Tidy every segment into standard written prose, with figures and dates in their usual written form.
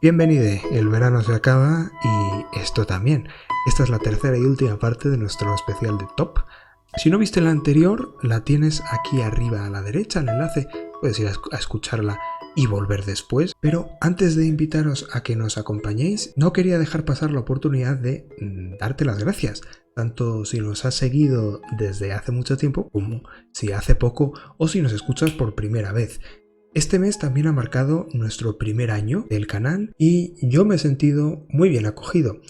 Bienvenido, el verano se acaba y esto también. Esta es la tercera y última parte de nuestro especial de Top. Si no viste la anterior, la tienes aquí arriba a la derecha, el enlace, puedes ir a escucharla y volver después. Pero antes de invitaros a que nos acompañéis, no quería dejar pasar la oportunidad de darte las gracias, tanto si nos has seguido desde hace mucho tiempo como si hace poco o si nos escuchas por primera vez. Este mes también ha marcado nuestro primer año del canal y yo me he sentido muy bien acogido.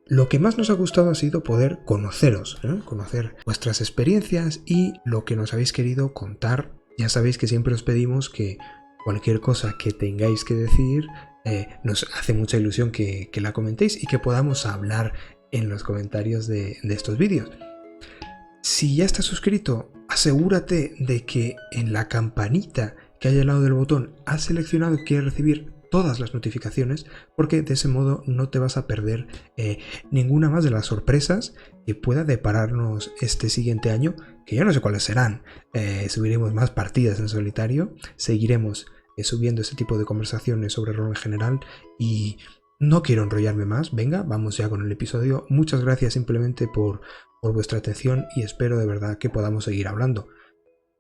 Lo que más nos ha gustado ha sido poder conoceros, conocer vuestras experiencias y lo que nos habéis querido contar. Ya sabéis que siempre os pedimos que cualquier cosa que tengáis que decir, nos hace mucha ilusión que la comentéis y que podamos hablar en los comentarios de estos vídeos. Si ya estás suscrito, asegúrate de que en la campanita que hay al lado del botón has seleccionado que quieres recibir todas las notificaciones, porque de ese modo no te vas a perder ninguna más de las sorpresas que pueda depararnos este siguiente año, que yo no sé cuáles serán. Subiremos más partidas en solitario, seguiremos subiendo este tipo de conversaciones sobre rol en general y no quiero enrollarme más. Venga, vamos ya con el episodio. Muchas gracias simplemente por vuestra atención y espero de verdad que podamos seguir hablando.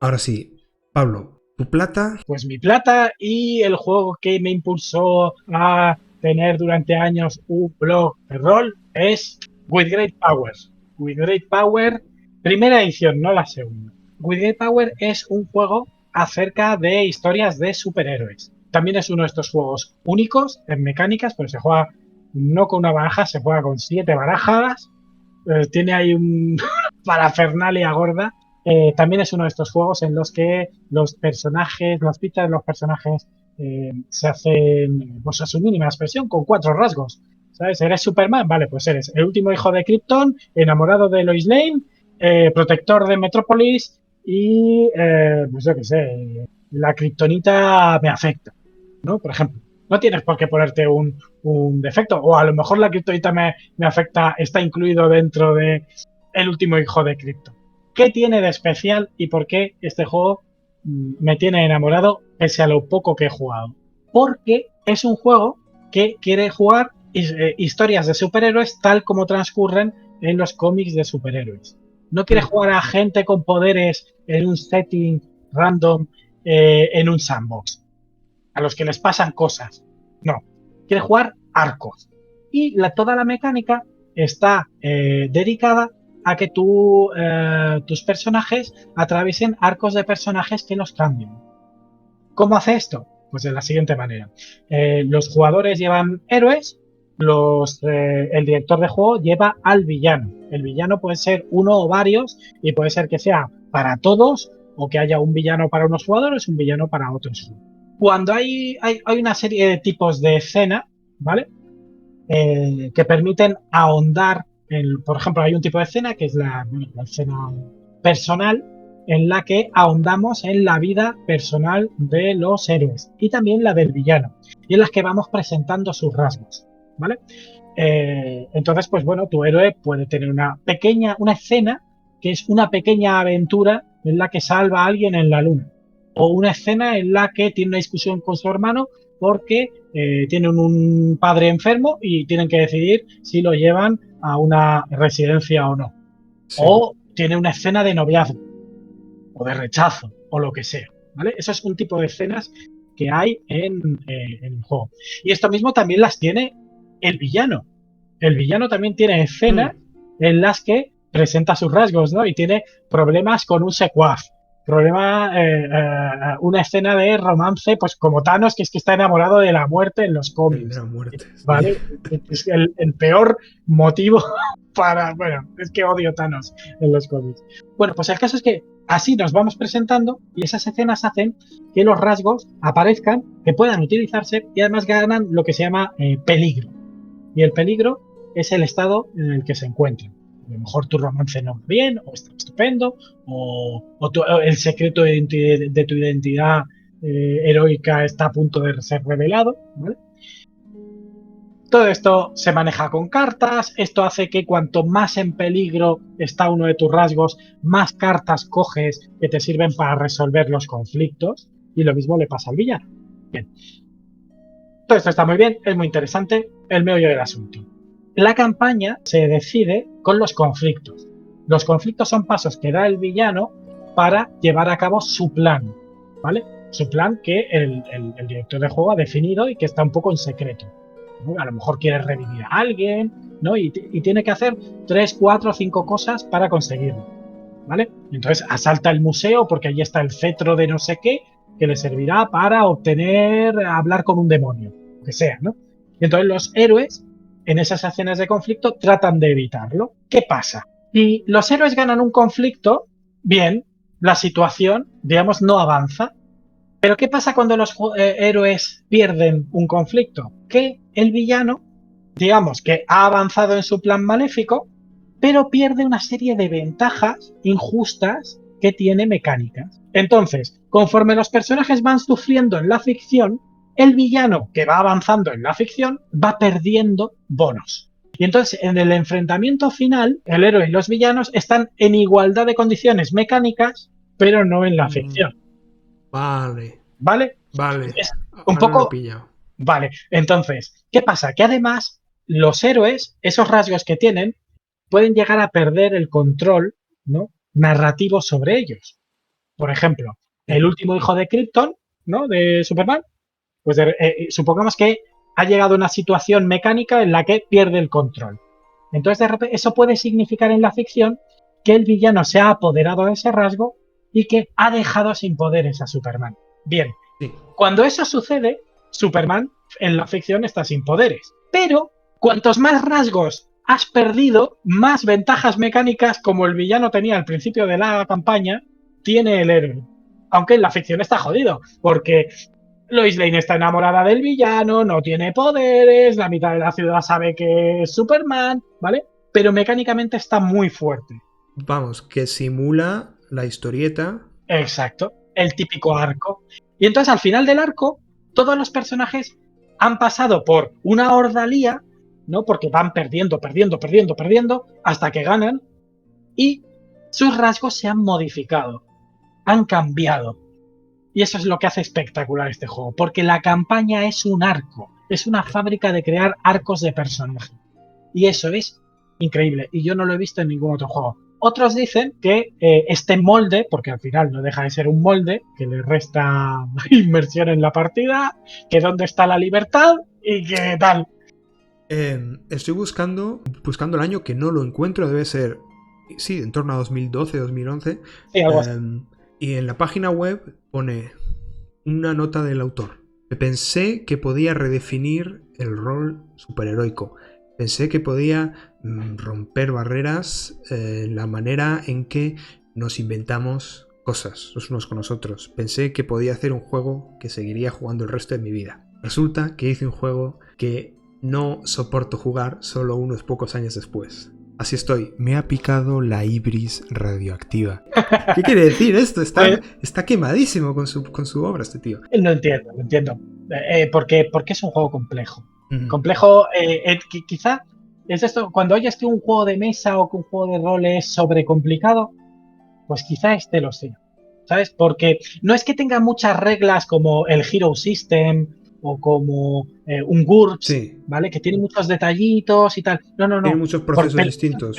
Ahora sí, Pablo, ¿tu plata? Pues mi plata y el juego que me impulsó a tener durante años un blog de rol es With Great Power. With Great Power, primera edición, no la segunda. With Great Power es un juego acerca de historias de superhéroes. También es uno de estos juegos únicos en mecánicas, pero se juega no con una baraja, se juega con 7 barajas. Tiene ahí un parafernalia gorda. También es uno de estos juegos en los que los personajes, las fichas de los personajes se hacen pues a su mínima expresión con 4 rasgos. ¿Sabes? ¿Eres Superman? Vale, pues eres el último hijo de Krypton, enamorado de Lois Lane, protector de Metrópolis y, pues yo qué sé, la kriptonita me afecta, ¿no? Por ejemplo. No tienes por qué ponerte un defecto. O a lo mejor la kriptonita me afecta, está incluido dentro de el último hijo de Krypton. ¿Qué tiene de especial y por qué este juego me tiene enamorado pese a lo poco que he jugado? Porque es un juego que quiere jugar historias de superhéroes tal como transcurren en los cómics de superhéroes. No quiere jugar a gente con poderes en un setting random, en un sandbox, a los que les pasan cosas. No, quiere jugar arcos. Y toda la mecánica está dedicada a que tus personajes atraviesen arcos de personajes que los cambian. ¿Cómo hace esto? Pues de la siguiente manera. Los jugadores llevan héroes, el director de juego lleva al villano. El villano puede ser uno o varios y puede ser que sea para todos o que haya un villano para unos jugadores y un villano para otros. Cuando hay una serie de tipos de escena, ¿vale? Que permiten ahondar, por ejemplo, hay un tipo de escena que es la escena personal, en la que ahondamos en la vida personal de los héroes y también la del villano, y en las que vamos presentando sus rasgos, ¿vale? Entonces, pues bueno, tu héroe puede tener una escena que es una pequeña aventura en la que salva a alguien en la luna, o una escena en la que tiene una discusión con su hermano porque tienen un padre enfermo y tienen que decidir si lo llevan a una residencia o no. Sí. O tiene una escena de noviazgo o de rechazo o lo que sea, ¿vale? Eso es un tipo de escenas que hay en el juego. Y esto mismo también las tiene el villano. El villano también tiene escenas en las que presenta sus rasgos, ¿no? Y tiene problemas con un secuaz. Una escena de romance, pues como Thanos, que es que está enamorado de la muerte en los cómics. La muerte, ¿vale? Sí. Es el peor motivo para... Bueno, es que odio Thanos en los cómics. Bueno, pues el caso es que así nos vamos presentando y esas escenas hacen que los rasgos aparezcan, que puedan utilizarse y además ganan lo que se llama peligro. Y el peligro es el estado en el que se encuentran. A lo mejor tu romance no va bien, o está estupendo, o el secreto de tu identidad heroica está a punto de ser revelado, ¿vale? Todo esto se maneja con cartas, esto hace que cuanto más en peligro está uno de tus rasgos, más cartas coges que te sirven para resolver los conflictos, y lo mismo le pasa al villano. Bien. Todo esto está muy bien, es muy interesante, el meollo del asunto. La campaña se decide con los conflictos. Los conflictos son pasos que da el villano para llevar a cabo su plan, ¿vale? Su plan que el director de juego ha definido y que está un poco en secreto, ¿no? A lo mejor quiere revivir a alguien, ¿no? Y tiene que hacer 3, 4, 5 cosas para conseguirlo, ¿vale? Entonces asalta el museo porque allí está el cetro de no sé qué que le servirá para hablar con un demonio, lo que sea, ¿no? Y entonces los héroes en esas escenas de conflicto tratan de evitarlo. ¿Qué pasa? Si los héroes ganan un conflicto, bien, la situación, digamos, no avanza. Pero ¿qué pasa cuando los héroes pierden un conflicto? Que el villano, digamos, que ha avanzado en su plan maléfico, pero pierde una serie de ventajas injustas que tiene mecánicas. Entonces, conforme los personajes van sufriendo en la ficción, el villano que va avanzando en la ficción va perdiendo bonos. Y entonces, en el enfrentamiento final, el héroe y los villanos están en igualdad de condiciones mecánicas, pero no en la ficción. Vale. ¿Vale? Vale. Es un Ahora lo he poco... pillado. Vale, entonces, ¿qué pasa? Que además los héroes, esos rasgos que tienen, pueden llegar a perder el control, ¿no?, narrativo sobre ellos. Por ejemplo, el último hijo de Krypton, ¿no?, de Superman, pues supongamos que ha llegado a una situación mecánica en la que pierde el control. Entonces, de repente, eso puede significar en la ficción que el villano se ha apoderado de ese rasgo y que ha dejado sin poderes a Superman. Bien, Sí. cuando eso sucede, Superman en la ficción está sin poderes. Pero cuantos más rasgos has perdido, más ventajas mecánicas como el villano tenía al principio de la campaña, tiene el héroe. Aunque en la ficción está jodido, porque Lois Lane está enamorada del villano, no tiene poderes, la mitad de la ciudad sabe que es Superman, ¿vale? Pero mecánicamente está muy fuerte. Vamos, que simula la historieta. Exacto, el típico arco. Y entonces al final del arco, todos los personajes han pasado por una ordalía, ¿no? Porque van perdiendo, hasta que ganan. Y sus rasgos se han modificado, han cambiado. Y eso es lo que hace espectacular este juego, porque la campaña es un arco, es una fábrica de crear arcos de personaje. Y eso es increíble, y yo no lo he visto en ningún otro juego. Otros dicen que este molde, porque al final no deja de ser un molde, que le resta inmersión en la partida, que dónde está la libertad y que tal. Estoy buscando el año, que no lo encuentro, debe ser, sí, en torno a 2012, 2011. Sí, algo así. Y en la página web pone una nota del autor. Pensé que podía redefinir el rol superheroico. Pensé que podía romper barreras en la manera en que nos inventamos cosas los unos con los otros. Pensé que podía hacer un juego que seguiría jugando el resto de mi vida. Resulta que hice un juego que no soporto jugar solo unos pocos años después. Así estoy. Me ha picado la ibris radioactiva. ¿Qué quiere decir esto? Está quemadísimo con su obra este tío. No entiendo. Porque es un juego complejo. Complejo, quizá es esto, cuando oyes que un juego de mesa o que un juego de rol es sobrecomplicado, pues quizá este lo sea, ¿sabes? Porque no es que tenga muchas reglas como el Hero System o como un GURPS, Sí. ¿vale? Que tiene muchos detallitos y tal. No. Tiene muchos procesos distintos.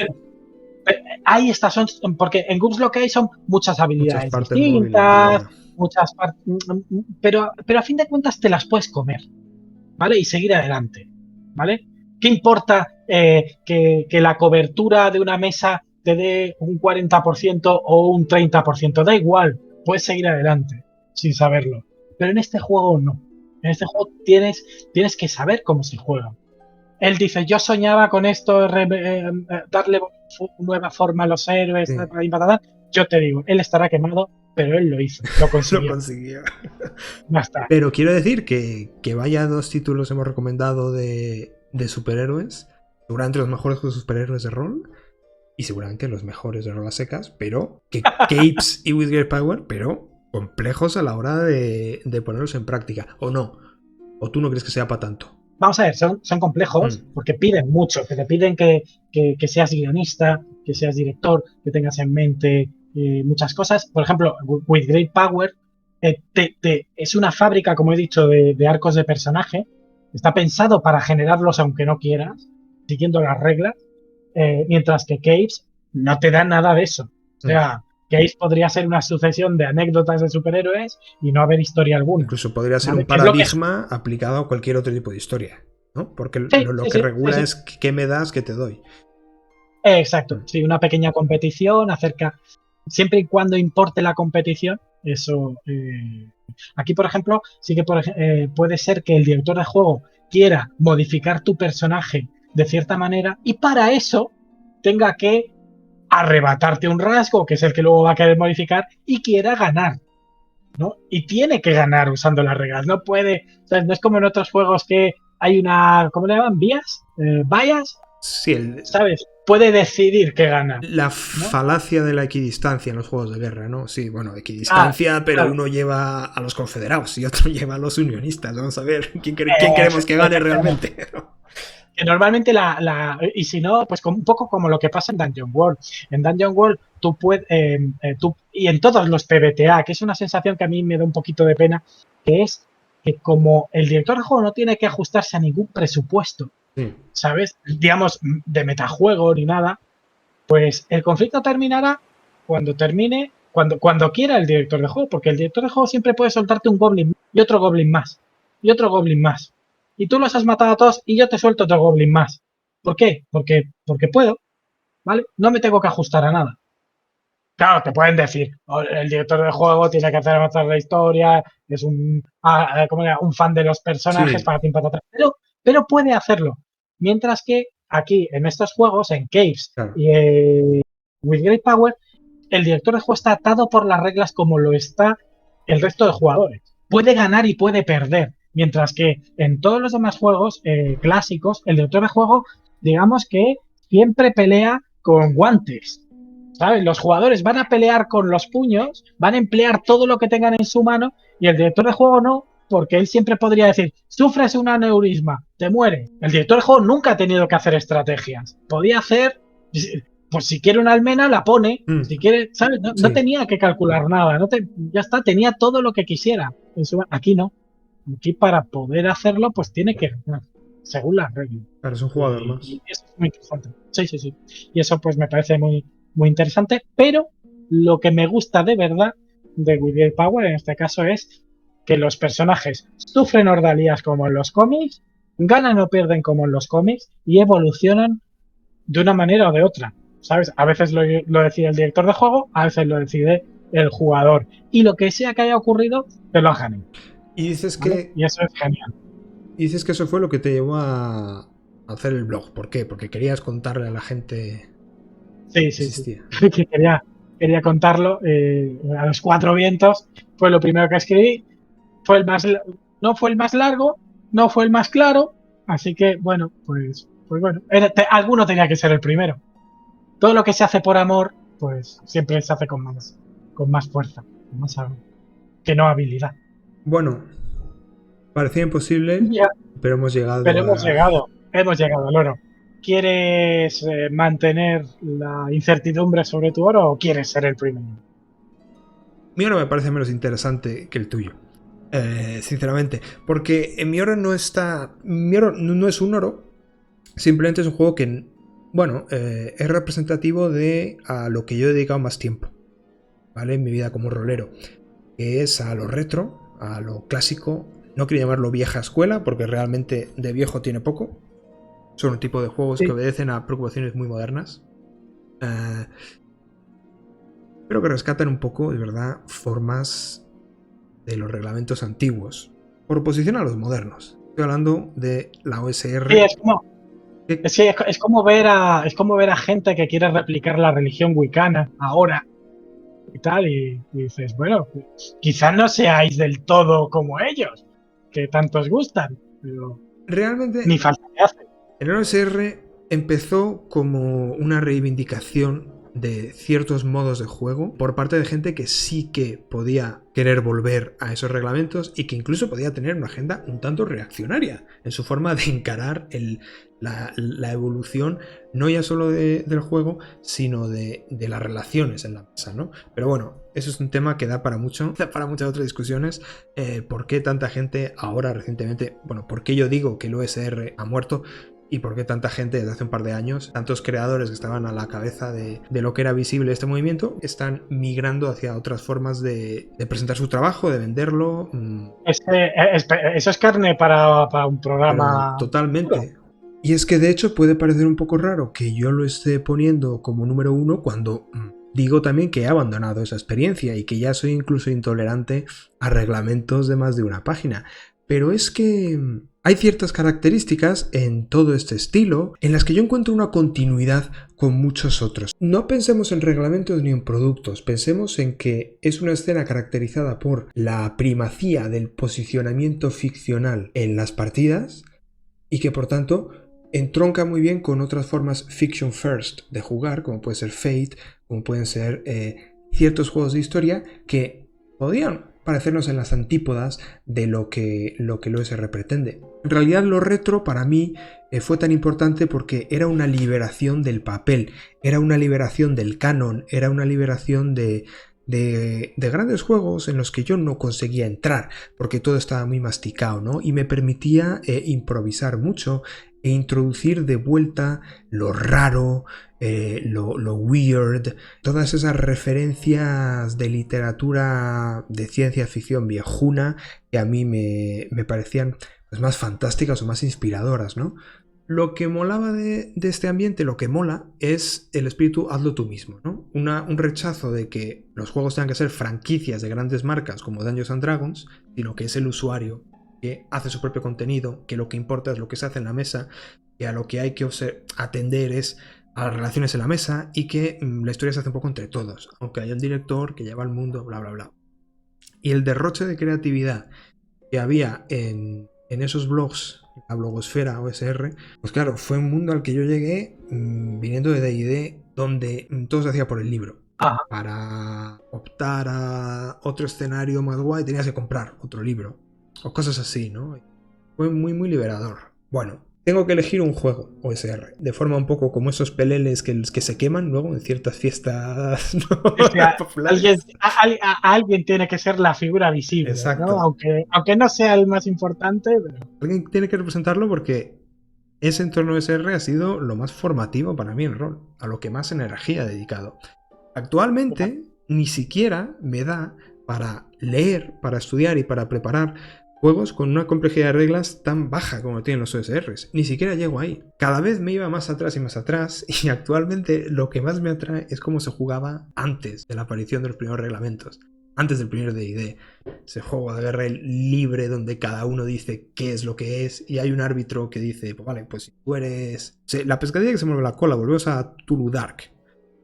Ahí está, porque en GURPS lo que hay son muchas habilidades muchas partes distintas, móviles, muchas partes, pero a fin de cuentas te las puedes comer, ¿vale? Y seguir adelante, ¿vale? ¿Qué importa que la cobertura de una mesa te dé un 40% o un 30%? Da igual, puedes seguir adelante sin saberlo. Pero en este juego no. En este juego tienes que saber cómo se juega. Él dice, yo soñaba con esto, darle nueva forma a los héroes, sí. Yo te digo, él estará quemado, pero él lo hizo, lo consiguió. Lo consiguió. Ya está. Pero quiero decir que vaya 2 títulos hemos recomendado de superhéroes, seguramente los mejores de superhéroes de rol, y seguramente los mejores de rol a secas, pero que Capes y With Great Power, pero complejos a la hora de ponerlos en práctica, ¿o no? ¿O tú no crees que sea para tanto? Vamos a ver, son complejos porque piden mucho, que te piden que seas guionista, que seas director, que tengas en mente muchas cosas. Por ejemplo, With Great Power es una fábrica, como he dicho, de arcos de personaje, Está pensado para generarlos aunque no quieras, siguiendo las reglas, mientras que Caves no te da nada de eso. O sea, Caves podría ser una sucesión de anécdotas de superhéroes y no haber historia alguna. Incluso podría ser ¿Vale? un paradigma aplicado a cualquier otro tipo de historia, ¿no? Porque Sí, lo sí, que sí, regula sí, es qué me das, qué te doy. exacto, sí, una pequeña competición acerca, siempre y cuando importe la competición, eso. Aquí, por ejemplo, sí que puede ser que el director de juego quiera modificar tu personaje de cierta manera y para eso tenga que arrebatarte un rasgo, que es el que luego va a querer modificar, y quiera ganar, ¿no? Y tiene que ganar usando las reglas. No puede, o sea, no es como en otros juegos que hay una, ¿cómo le llaman? ¿Vías? ¿Vallas? Sí, ¿Sabes? Puede decidir que gana, la ¿no? falacia de la equidistancia en los juegos de guerra, ¿no? Sí, bueno, Ah, equidistancia, pero claro. uno lleva a los confederados y otro lleva a los unionistas. Vamos a ver quién queremos que gane realmente. Que normalmente y si no, pues un poco como lo que pasa en Dungeon World. En Dungeon World tú puedes, y en todos los PBTA, que es una sensación que a mí me da un poquito de pena, que es que como el director de juego no tiene que ajustarse a ningún presupuesto, Sí. ¿sabes? Digamos, de metajuego ni nada, pues el conflicto terminará cuando termine, cuando quiera el director de juego, porque el director de juego siempre puede soltarte un goblin y otro goblin más, y otro goblin más. Y tú los has matado a todos y yo te suelto otro goblin más. ¿Por qué? Porque puedo, ¿vale? No me tengo que ajustar a nada. Claro, te pueden decir, oh, el director de juego tiene que hacer avanzar la historia, es un fan de los personajes, Sí, para ti, para atrás, pero puede hacerlo. Mientras que aquí, en estos juegos, en Caves claro. y With Great Power, el director de juego está atado por las reglas como lo está el resto de jugadores. Puede ganar y puede perder. Mientras que en todos los demás juegos clásicos, el director de juego, digamos que siempre pelea con guantes. ¿Sabes? Los jugadores van a pelear con los puños, van a emplear todo lo que tengan en su mano y el director de juego no, porque él siempre podría decir, sufres un aneurisma, te mueres. El director de juego nunca ha tenido que hacer estrategias. Podía hacer, pues si quiere una almena, la pone. Si quiere, ¿sabes? No Sí. tenía que calcular nada. Ya está, tenía todo lo que quisiera. Aquí no. Aquí para poder hacerlo, pues tiene que ganar, según las reglas. Claro, es un jugador más. Y eso es muy interesante. Sí, sí, sí. Y eso pues me parece muy interesante. Pero lo que me gusta de verdad de With Great Power en este caso es que los personajes sufren ordalías como en los cómics, ganan o pierden como en los cómics y evolucionan de una manera o de otra. ¿Sabes? A veces lo decide el director de juego, a veces lo decide el jugador. Y lo que sea que haya ocurrido, que lo ganen. Y dices ¿Vale? que, Y eso es genial. y dices que eso fue lo que te llevó a hacer el blog. ¿Por qué? Porque querías contarle a la gente Sí, que sí, sí. existía. Que quería contarlo a los cuatro vientos. Fue lo primero que escribí. No fue el más largo, no fue el más claro. Así que, bueno, pues bueno. Alguno tenía que ser el primero. Todo lo que se hace por amor, pues siempre se hace con más fuerza, con más que no habilidad. Bueno, parecía imposible, Ya, pero hemos pero llegado a... hemos llegado al oro. ¿Quieres mantener la incertidumbre sobre tu oro o quieres ser el primero? Mi oro me parece menos interesante que el tuyo. Sinceramente. Porque en mi oro no está... Mi oro no es un oro. Simplemente es un juego que, bueno, es representativo de a lo que yo he dedicado más tiempo. ¿Vale? En mi vida como rolero. Que es a lo retro, a lo clásico. No quiero llamarlo vieja escuela, porque realmente de viejo tiene poco. Son un tipo de juegos que Sí, obedecen a preocupaciones muy modernas. Eh, pero que rescatan un poco, de verdad, formas de los reglamentos antiguos. Por oposición a los modernos. Estoy hablando de la sí, OSR. Que, es como ver a gente que quiere replicar la religión wicana ahora y tal, y dices, bueno, pues, quizás no seáis del todo como ellos, que tanto os gustan, pero ni realmente falta que hace. el OSR empezó como una reivindicación de ciertos modos de juego por parte de gente que sí que podía querer volver a esos reglamentos y que incluso podía tener una agenda un tanto reaccionaria en su forma de encarar la evolución, no ya solo del juego, sino de las relaciones en la mesa, ¿no? Pero bueno, eso es un tema que da para mucho, da para muchas otras discusiones. ¿Por qué tanta gente ahora recientemente, bueno, por qué yo digo que el OSR ha muerto? ¿Y por qué tanta gente desde hace un par de años, tantos creadores que estaban a la cabeza de lo que era visible este movimiento, están migrando hacia otras formas de presentar su trabajo, de venderlo? Eso es carne para un programa. Totalmente. Y es que de hecho puede parecer un poco raro que yo lo esté poniendo como número uno cuando digo también que he abandonado esa experiencia y que ya soy incluso intolerante a reglamentos de más de una página. Pero es que hay ciertas características en todo este estilo en las que yo encuentro una continuidad con muchos otros. No pensemos en reglamentos ni en productos, pensemos en que es una escena caracterizada por la primacía del posicionamiento ficcional en las partidas y que por tanto entronca muy bien con otras formas fiction first de jugar, como puede ser Fate, como pueden ser ciertos juegos de historia que podían parecernos en las antípodas de lo que el OSR pretende. En realidad lo retro para mí fue tan importante porque era una liberación del papel, era una liberación del canon, era una liberación de grandes juegos en los que yo no conseguía entrar porque todo estaba muy masticado, ¿no? Y me permitía improvisar mucho e introducir de vuelta lo raro, lo weird, todas esas referencias de literatura de ciencia ficción viejuna que a mí me parecían pues, más fantásticas o más inspiradoras, ¿no? Lo que molaba de este ambiente, lo que mola, es el espíritu hazlo tú mismo, ¿no? Un rechazo de que los juegos tengan que ser franquicias de grandes marcas como Dungeons and Dragons, sino que es el usuario que hace su propio contenido, que lo que importa es lo que se hace en la mesa, que a lo que hay que atender es a las relaciones en la mesa y que la historia se hace un poco entre todos, aunque haya un director que lleva el mundo, bla, bla, bla. Y el derroche de creatividad que había en esos blogs, la blogosfera OSR, pues claro, fue un mundo al que yo llegué viniendo de D&D, donde todo se hacía por el libro. Ajá. Para optar a otro escenario más guay tenías que comprar otro libro, o cosas así, ¿no? Fue muy, muy liberador. Bueno, tengo que elegir un juego OSR, de forma un poco como esos peleles que se queman luego en ciertas fiestas, ¿no? O sea, populares. alguien tiene que ser la figura visible, Exacto. ¿no? Aunque no sea el más importante, pero... Alguien tiene que representarlo porque ese entorno OSR ha sido lo más formativo para mí en rol, a lo que más energía he dedicado. Actualmente ni siquiera me da para leer, para estudiar y para preparar juegos con una complejidad de reglas tan baja como tienen los OSRs. Ni siquiera llego ahí. Cada vez me iba más atrás y actualmente lo que más me atrae es cómo se jugaba antes de la aparición de los primeros reglamentos. Antes del primer D&D, ese juego de guerra libre donde cada uno dice qué es lo que es y hay un árbitro que dice, pues vale, pues si tú eres... La pescadilla que se mueve la cola, volvemos a Tulu Dark,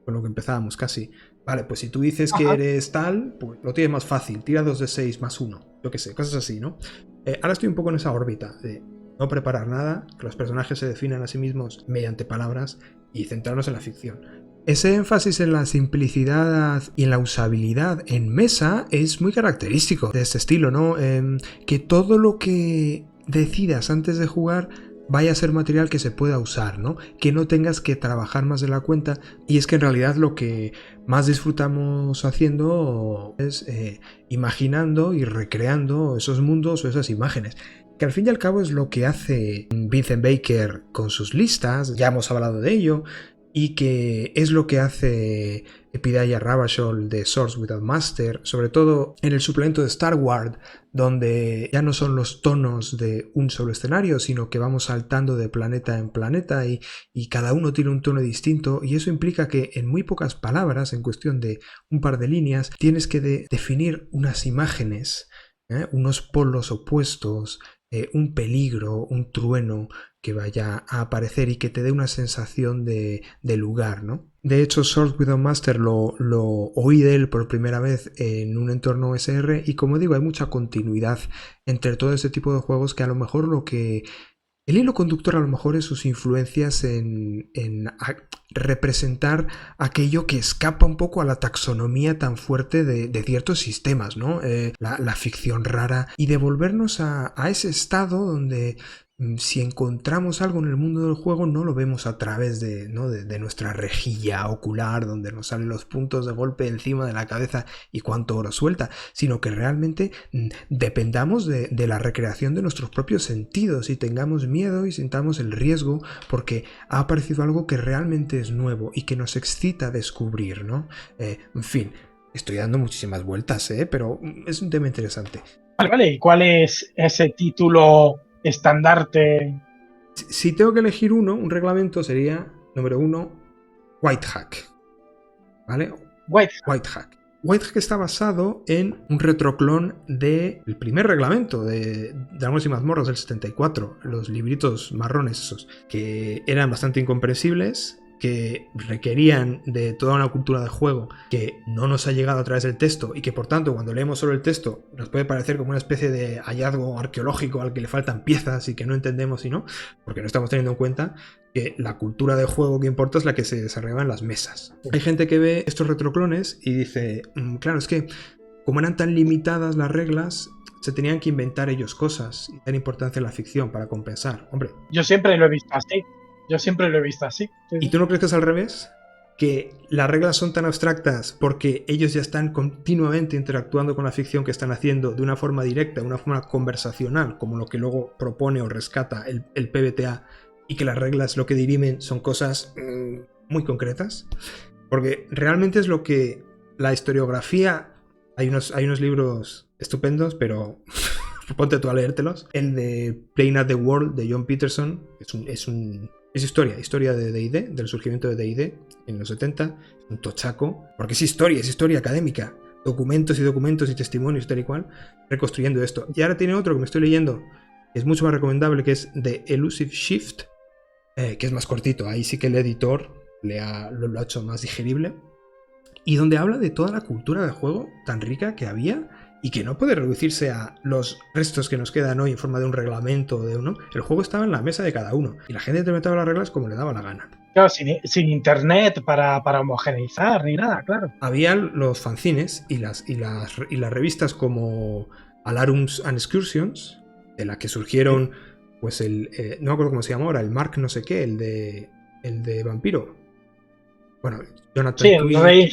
con lo que empezábamos casi. Vale, pues si tú dices que eres tal, pues lo tienes más fácil, tira 2 de 6 más 1, yo qué sé, cosas así, ¿no? Ahora estoy un poco en esa órbita de no preparar nada, que los personajes se definan a sí mismos mediante palabras y centrarnos en la ficción. Ese énfasis en la simplicidad y en la usabilidad en mesa es muy característico de este estilo, ¿no? Que todo lo que decidas antes de jugar vaya a ser material que se pueda usar, ¿no? Que no tengas que trabajar más de la cuenta. Y es que en realidad lo que más disfrutamos haciendo es imaginando y recreando esos mundos o esas imágenes. Que al fin y al cabo es lo que hace Vincent Baker con sus listas, ya hemos hablado de ello, y que es lo que hace Epidaia Ravachol de Swords Without Master, sobre todo en el suplemento de Star Wars, donde ya no son los tonos de un solo escenario, sino que vamos saltando de planeta en planeta y cada uno tiene un tono distinto, y eso implica que en muy pocas palabras, en cuestión de un par de líneas, tienes que definir unas imágenes, unos polos opuestos, un peligro, un trueno que vaya a aparecer y que te dé una sensación de lugar, ¿no? De hecho, Swords Without Master lo oí de él por primera vez en un entorno OSR y como digo, hay mucha continuidad entre todo este tipo de juegos que a lo mejor lo que El hilo conductor a lo mejor es sus influencias en representar aquello que escapa un poco a la taxonomía tan fuerte de ciertos sistemas, ¿no? La ficción rara y devolvernos a ese estado donde si encontramos algo en el mundo del juego no lo vemos a través de, ¿no? de nuestra rejilla ocular donde nos salen los puntos de golpe encima de la cabeza y cuánto oro suelta, sino que realmente dependamos de la recreación de nuestros propios sentidos y tengamos miedo y sintamos el riesgo porque ha aparecido algo que realmente es nuevo y que nos excita descubrir, ¿no? En fin, estoy dando muchísimas vueltas, pero es un tema interesante. Vale, ¿y cuál es ese título estandarte? Si tengo que elegir uno, un reglamento sería, número 1, Whitehack. ¿Vale? Whitehack. Whitehack está basado en un retroclon del primer reglamento de Dragones y Mazmorras del 74, los libritos marrones esos, que eran bastante incomprensibles, que requerían de toda una cultura de juego que no nos ha llegado a través del texto y que por tanto cuando leemos solo el texto nos puede parecer como una especie de hallazgo arqueológico al que le faltan piezas y que no entendemos y no, porque no estamos teniendo en cuenta que la cultura de juego que importa es la que se desarrollaba en las mesas. Hay gente que ve estos retroclones y dice, claro, es que como eran tan limitadas las reglas, se tenían que inventar ellos cosas y dar importancia a la ficción para compensar. Hombre, yo siempre lo he visto así. ¿Y tú no crees que es al revés? Que las reglas son tan abstractas porque ellos ya están continuamente interactuando con la ficción que están haciendo de una forma directa, de una forma conversacional, como lo que luego propone o rescata el PBTA, y que las reglas lo que dirimen son cosas muy concretas. Porque realmente es lo que la historiografía... Hay unos libros estupendos, pero ponte tú a leértelos. El de Playing at the World de John Peterson es historia de D&D, del surgimiento de D&D en los 70, un tochaco, porque es historia académica, documentos y testimonios y tal y cual, reconstruyendo esto. Y ahora tiene otro que me estoy leyendo, que es mucho más recomendable, que es The Elusive Shift, que es más cortito, ahí sí que el editor lo ha hecho más digerible, y donde habla de toda la cultura de juego tan rica que había y que no puede reducirse a los restos que nos quedan hoy en forma de un reglamento de uno. El juego estaba en la mesa de cada uno y la gente interpretaba las reglas como le daba la gana. Claro, sin internet para homogeneizar ni nada, claro. Habían los fanzines y las revistas como Alarums and Excursions, de la que surgieron, pues no me acuerdo cómo se llama ahora, el Mark no sé qué, el de Vampiro. Bueno, Jonathan Tweer,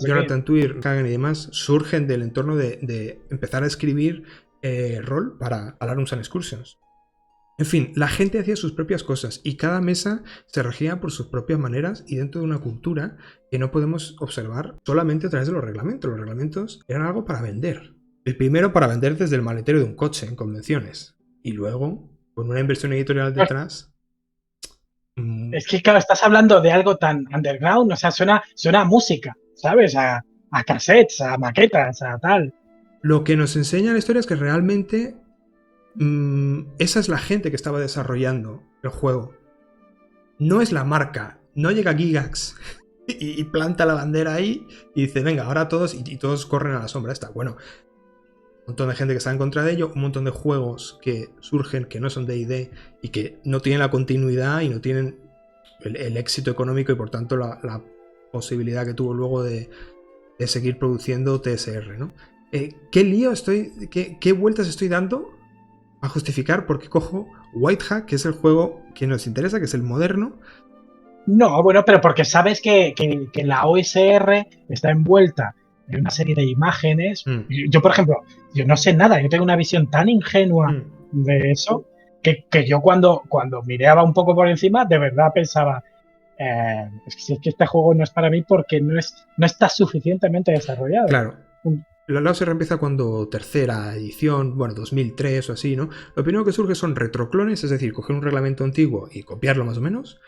Jonathan Tweer, Hagen y demás surgen del entorno de empezar a escribir rol para Alarums and Excursions. En fin, la gente hacía sus propias cosas y cada mesa se regía por sus propias maneras y dentro de una cultura que no podemos observar solamente a través de los reglamentos. Los reglamentos eran algo para vender. El primero para vender desde el maletero de un coche en convenciones y luego, con una inversión editorial detrás... Es que, claro, estás hablando de algo tan underground, o sea, suena a música, ¿sabes? A cassettes, a maquetas, a tal. Lo que nos enseña la historia es que realmente esa es la gente que estaba desarrollando el juego. No es la marca. No llega Gigax y planta la bandera ahí y dice, venga, ahora todos, y todos corren a la sombra esta. Bueno, un montón de gente que está en contra de ello, un montón de juegos que surgen que no son D&D y que no tienen la continuidad y no tienen el éxito económico y por tanto la posibilidad que tuvo luego de seguir produciendo TSR, ¿no? ¿Qué lío qué vueltas estoy dando a justificar por qué cojo Whitehack, que es el juego que nos interesa, que es el moderno? No, bueno, pero porque sabes que la OSR está envuelta en una serie de imágenes. Yo, por ejemplo, yo no sé nada, yo tengo una visión tan ingenua de eso que yo cuando miraba un poco por encima, de verdad pensaba, es que este juego no es para mí porque no está suficientemente desarrollado. Claro. La OSR empieza cuando tercera edición, bueno, 2003 o así, ¿no? Lo primero que surge son retroclones, es decir, coger un reglamento antiguo y copiarlo más o menos.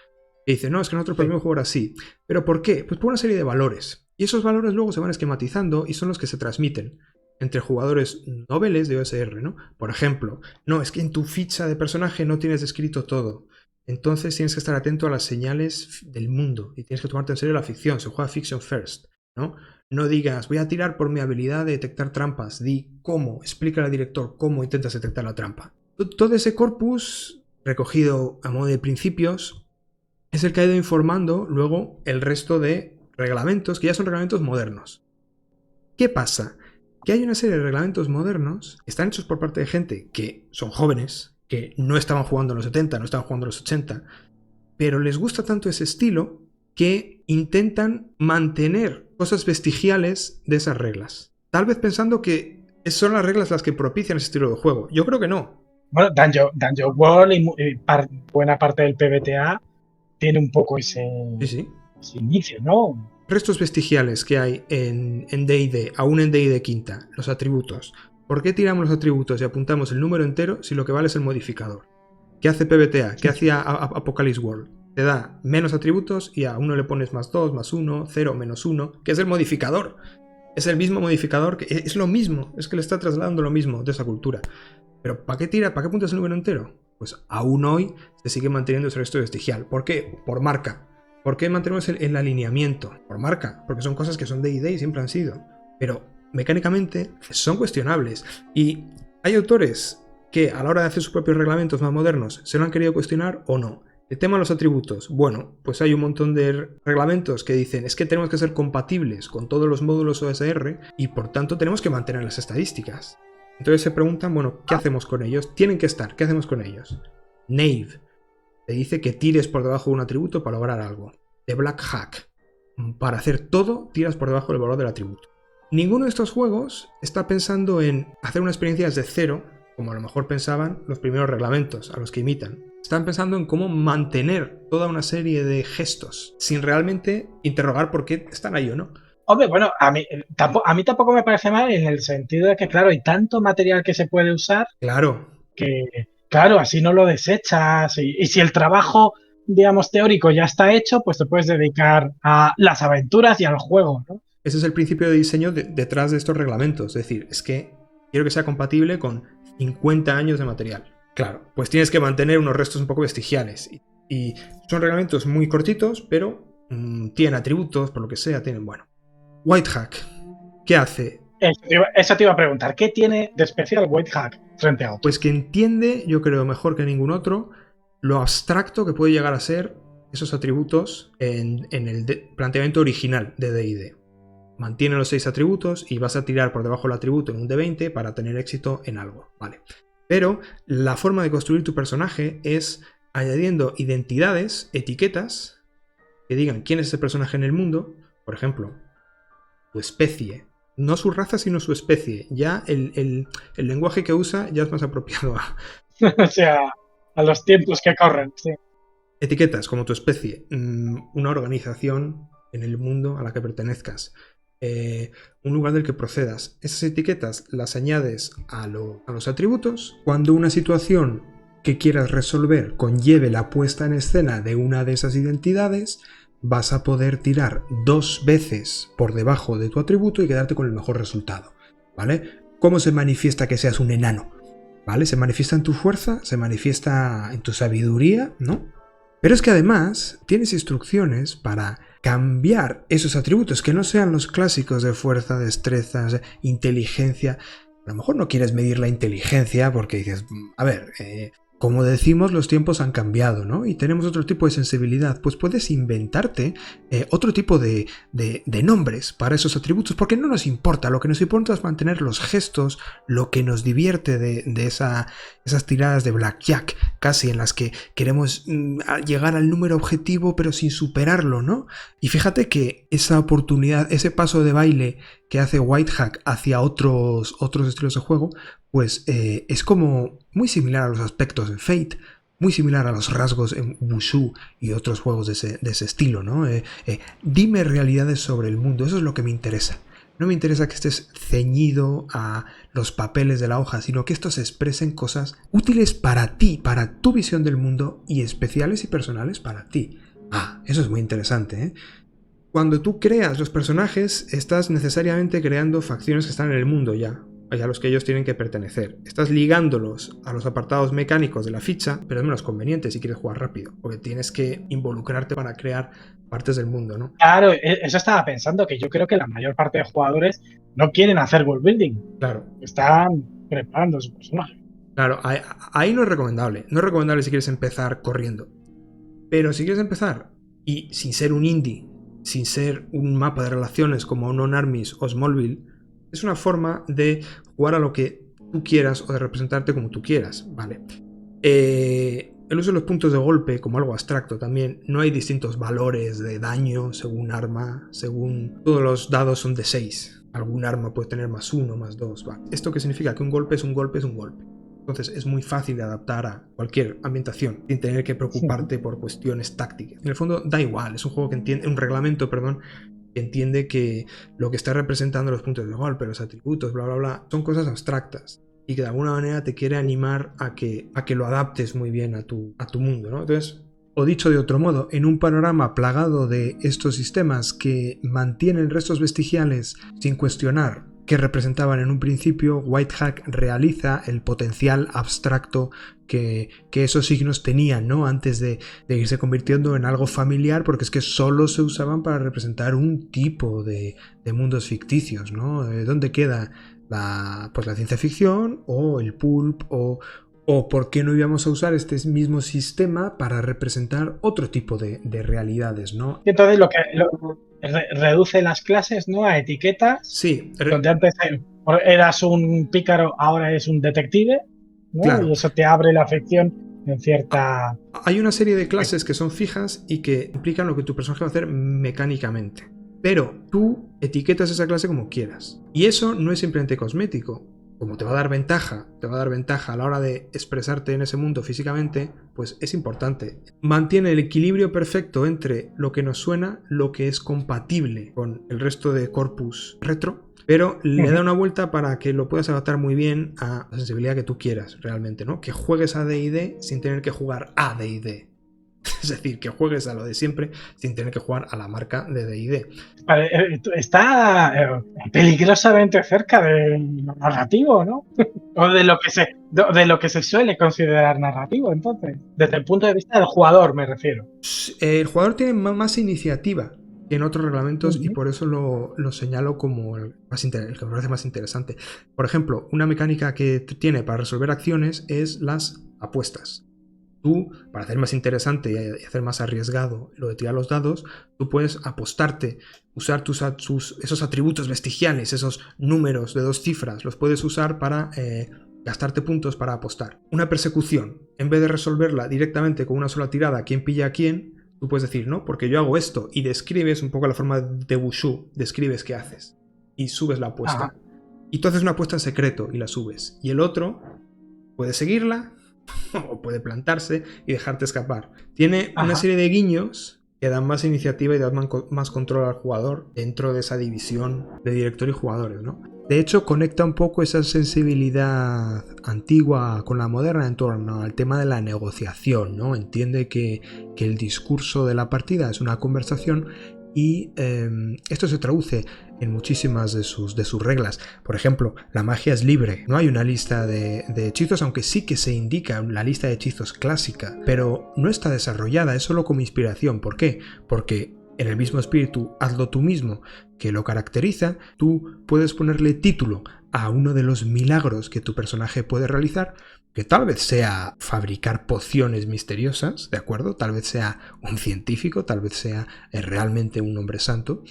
Y dice, no, es que nosotros podemos jugar así. ¿Pero por qué? Pues por una serie de valores. Y esos valores luego se van esquematizando y son los que se transmiten entre jugadores noveles de OSR, ¿no? Por ejemplo, no, es que en tu ficha de personaje no tienes escrito todo. Entonces tienes que estar atento a las señales del mundo y tienes que tomarte en serio la ficción. Se juega fiction first, ¿no? No digas, voy a tirar por mi habilidad de detectar trampas. Di cómo, explícale al director cómo intentas detectar la trampa. Todo ese corpus recogido a modo de principios, es el que ha ido informando luego el resto de reglamentos, que ya son reglamentos modernos. ¿Qué pasa? Que hay una serie de reglamentos modernos que están hechos por parte de gente que son jóvenes, que no estaban jugando en los 70, no estaban jugando en los 80, pero les gusta tanto ese estilo que intentan mantener cosas vestigiales de esas reglas. Tal vez pensando que son las reglas las que propician ese estilo de juego. Yo creo que no. Bueno, Dungeon World y buena parte del PBTA tiene un poco ese Sí. inicio, ¿no? Restos vestigiales que hay en D&D, aún en D&D quinta, los atributos. ¿Por qué tiramos los atributos y apuntamos el número entero si lo que vale es el modificador? ¿Qué hace PBTA? ¿Qué hacía Apocalypse World? Te da menos atributos y a uno le pones más 2, más 1, 0, menos 1, que es el modificador. Es el mismo modificador, que es lo mismo, es que le está trasladando lo mismo de esa cultura. Pero ¿para qué tira? ¿Para qué apuntas el número entero? Pues aún hoy se sigue manteniendo ese resto vestigial. ¿Por qué? Por marca. ¿Por qué mantenemos el alineamiento? Por marca. Porque son cosas que son D&D y siempre han sido. Pero mecánicamente son cuestionables. Y hay autores que a la hora de hacer sus propios reglamentos más modernos se lo han querido cuestionar o no. El tema de los atributos. Bueno, pues hay un montón de reglamentos que dicen es que tenemos que ser compatibles con todos los módulos OSR y por tanto tenemos que mantener las estadísticas. Entonces se preguntan, bueno, ¿qué hacemos con ellos? Tienen que estar, ¿qué hacemos con ellos? Knave te dice que tires por debajo de un atributo para lograr algo. The Black Hack, para hacer todo, tiras por debajo del valor del atributo. Ninguno de estos juegos está pensando en hacer una experiencia desde cero, como a lo mejor pensaban los primeros reglamentos a los que imitan. Están pensando en cómo mantener toda una serie de gestos, sin realmente interrogar por qué están ahí o no. Hombre, bueno, a mí tampoco me parece mal en el sentido de que, claro, hay tanto material que se puede usar Claro. que, claro, así no lo desechas. Y si el trabajo, digamos, teórico ya está hecho, pues te puedes dedicar a las aventuras y al juego, ¿no? Ese es el principio de diseño detrás de estos reglamentos. Es decir, es que quiero que sea compatible con 50 años de material. Claro, pues tienes que mantener unos restos un poco vestigiales. Y son reglamentos muy cortitos, pero tienen atributos, por lo que sea, tienen, bueno. Whitehack, ¿qué hace? Eso te iba a preguntar. ¿Qué tiene de especial Whitehack frente a otro? Pues que entiende, yo creo mejor que ningún otro, lo abstracto que puede llegar a ser esos atributos en el planteamiento original de D&D. Mantiene los 6 atributos y vas a tirar por debajo del atributo en un D20 para tener éxito en algo, ¿vale? Pero la forma de construir tu personaje es añadiendo identidades, etiquetas, que digan quién es ese personaje en el mundo. Por ejemplo, tu especie. No su raza, sino su especie. Ya el lenguaje que usa ya es más apropiado a... O sea, a los tiempos que corren, sí. Etiquetas como tu especie. Una organización en el mundo a la que pertenezcas. Un lugar del que procedas. Esas etiquetas las añades a los atributos. Cuando una situación que quieras resolver conlleve la puesta en escena de una de esas identidades, vas a poder tirar 2 veces por debajo de tu atributo y quedarte con el mejor resultado, ¿vale? ¿Cómo se manifiesta que seas un enano? ¿Vale? Se manifiesta en tu fuerza, se manifiesta en tu sabiduría, ¿no? Pero es que además tienes instrucciones para cambiar esos atributos que no sean los clásicos de fuerza, destreza, inteligencia. A lo mejor no quieres medir la inteligencia porque dices, a ver, como decimos, los tiempos han cambiado, ¿no? Y tenemos otro tipo de sensibilidad. Pues puedes inventarte otro tipo de nombres para esos atributos, porque no nos importa. Lo que nos importa es mantener los gestos, lo que nos divierte de esas tiradas de blackjack, casi en las que queremos llegar al número objetivo, pero sin superarlo, ¿no? Y fíjate que esa oportunidad, ese paso de baile que hace Whitehack hacia otros estilos de juego, pues es como muy similar a los aspectos en Fate, muy similar a los rasgos en Wushu y otros juegos de ese estilo, ¿no? Dime realidades sobre el mundo, eso es lo que me interesa. No me interesa que estés ceñido a los papeles de la hoja, sino que estos expresen cosas útiles para ti, para tu visión del mundo y especiales y personales para ti. Ah, eso es muy interesante, ¿eh? Cuando tú creas los personajes, estás necesariamente creando facciones que están en el mundo ya, a los que ellos tienen que pertenecer. Estás ligándolos a los apartados mecánicos de la ficha, pero es menos conveniente si quieres jugar rápido, porque tienes que involucrarte para crear partes del mundo, ¿no? Claro, eso estaba pensando, que yo creo que la mayor parte de jugadores no quieren hacer world building. Claro. Están preparando su personaje. Claro, ahí no es recomendable. No es recomendable si quieres empezar corriendo. Pero si quieres empezar y sin ser un indie, sin ser un mapa de relaciones como Non-Armies o Smallville, es una forma de jugar a lo que tú quieras o de representarte como tú quieras, ¿vale? El uso de los puntos de golpe como algo abstracto también. No hay distintos valores de daño según arma, según... Todos los dados son de 6. Algún arma puede tener más 1, más 2, ¿vale? ¿Esto qué significa? Que un golpe es un golpe es un golpe. Entonces es muy fácil de adaptar a cualquier ambientación sin tener que preocuparte por cuestiones tácticas. En el fondo da igual, es un juego que entiende, un reglamento, perdón, que entiende que lo que está representando los puntos de golpe, los atributos, bla bla bla, son cosas abstractas y que de alguna manera te quiere animar a que lo adaptes muy bien a tu mundo, ¿no? Entonces, o dicho de otro modo, en un panorama plagado de estos sistemas que mantienen restos vestigiales sin cuestionar que representaban en un principio, Whitehack realiza el potencial abstracto que esos signos tenían, ¿no? Antes de irse convirtiendo en algo familiar, porque es que solo se usaban para representar un tipo de mundos ficticios, ¿no? ¿Dónde queda la ciencia ficción o el pulp o por qué no íbamos a usar este mismo sistema para representar otro tipo de realidades, ¿no? Entonces reduce las clases, ¿no?, a etiquetas. Sí. Donde antes eras un pícaro, ahora eres un detective, ¿no? Claro. Y eso te abre la ficción en cierta... Hay una serie de clases que son fijas y que implican lo que tu personaje va a hacer mecánicamente. Pero tú etiquetas esa clase como quieras. Y eso no es simplemente cosmético. Como te va a dar ventaja a la hora de expresarte en ese mundo físicamente, pues es importante. Mantiene el equilibrio perfecto entre lo que nos suena, lo que es compatible con el resto de corpus retro, pero le da una vuelta para que lo puedas adaptar muy bien a la sensibilidad que tú quieras realmente, ¿no? Que juegues a D&D sin tener que jugar a D&D. Es decir, que juegues a lo de siempre sin tener que jugar a la marca de D&D. Está peligrosamente cerca del narrativo, ¿no? O de lo que se suele considerar narrativo, entonces. Desde el punto de vista del jugador, me refiero. El jugador tiene más iniciativa que en otros reglamentos y por eso lo señalo como el que me parece más interesante. Por ejemplo, una mecánica que tiene para resolver acciones es las apuestas. Tú, para hacer más interesante y hacer más arriesgado lo de tirar los dados, tú puedes apostarte, usar esos atributos vestigiales, esos números de 2 cifras, los puedes usar para gastarte puntos para apostar. Una persecución, en vez de resolverla directamente con una sola tirada, quién pilla a quién, tú puedes decir, no, porque yo hago esto, y describes un poco la forma de Wushu, describes qué haces, y subes la apuesta. Y tú haces una apuesta en secreto y la subes. Y el otro puede seguirla, o puede plantarse y dejarte escapar. Tiene una serie de guiños que dan más iniciativa y dan más control al jugador dentro de esa división de director y jugadores, ¿no? De hecho, conecta un poco esa sensibilidad antigua con la moderna en torno al tema de la negociación, ¿no? Entiende que el discurso de la partida es una conversación y esto se traduce en muchísimas de sus reglas. Por ejemplo, la magia es libre. No hay una lista de hechizos, aunque sí que se indica la lista de hechizos clásica, pero no está desarrollada, es solo como inspiración. ¿Por qué? Porque en el mismo espíritu, hazlo tú mismo, que lo caracteriza, tú puedes ponerle título a uno de los milagros que tu personaje puede realizar, que tal vez sea fabricar pociones misteriosas, ¿de acuerdo? Tal vez sea un científico, tal vez sea realmente un hombre santo.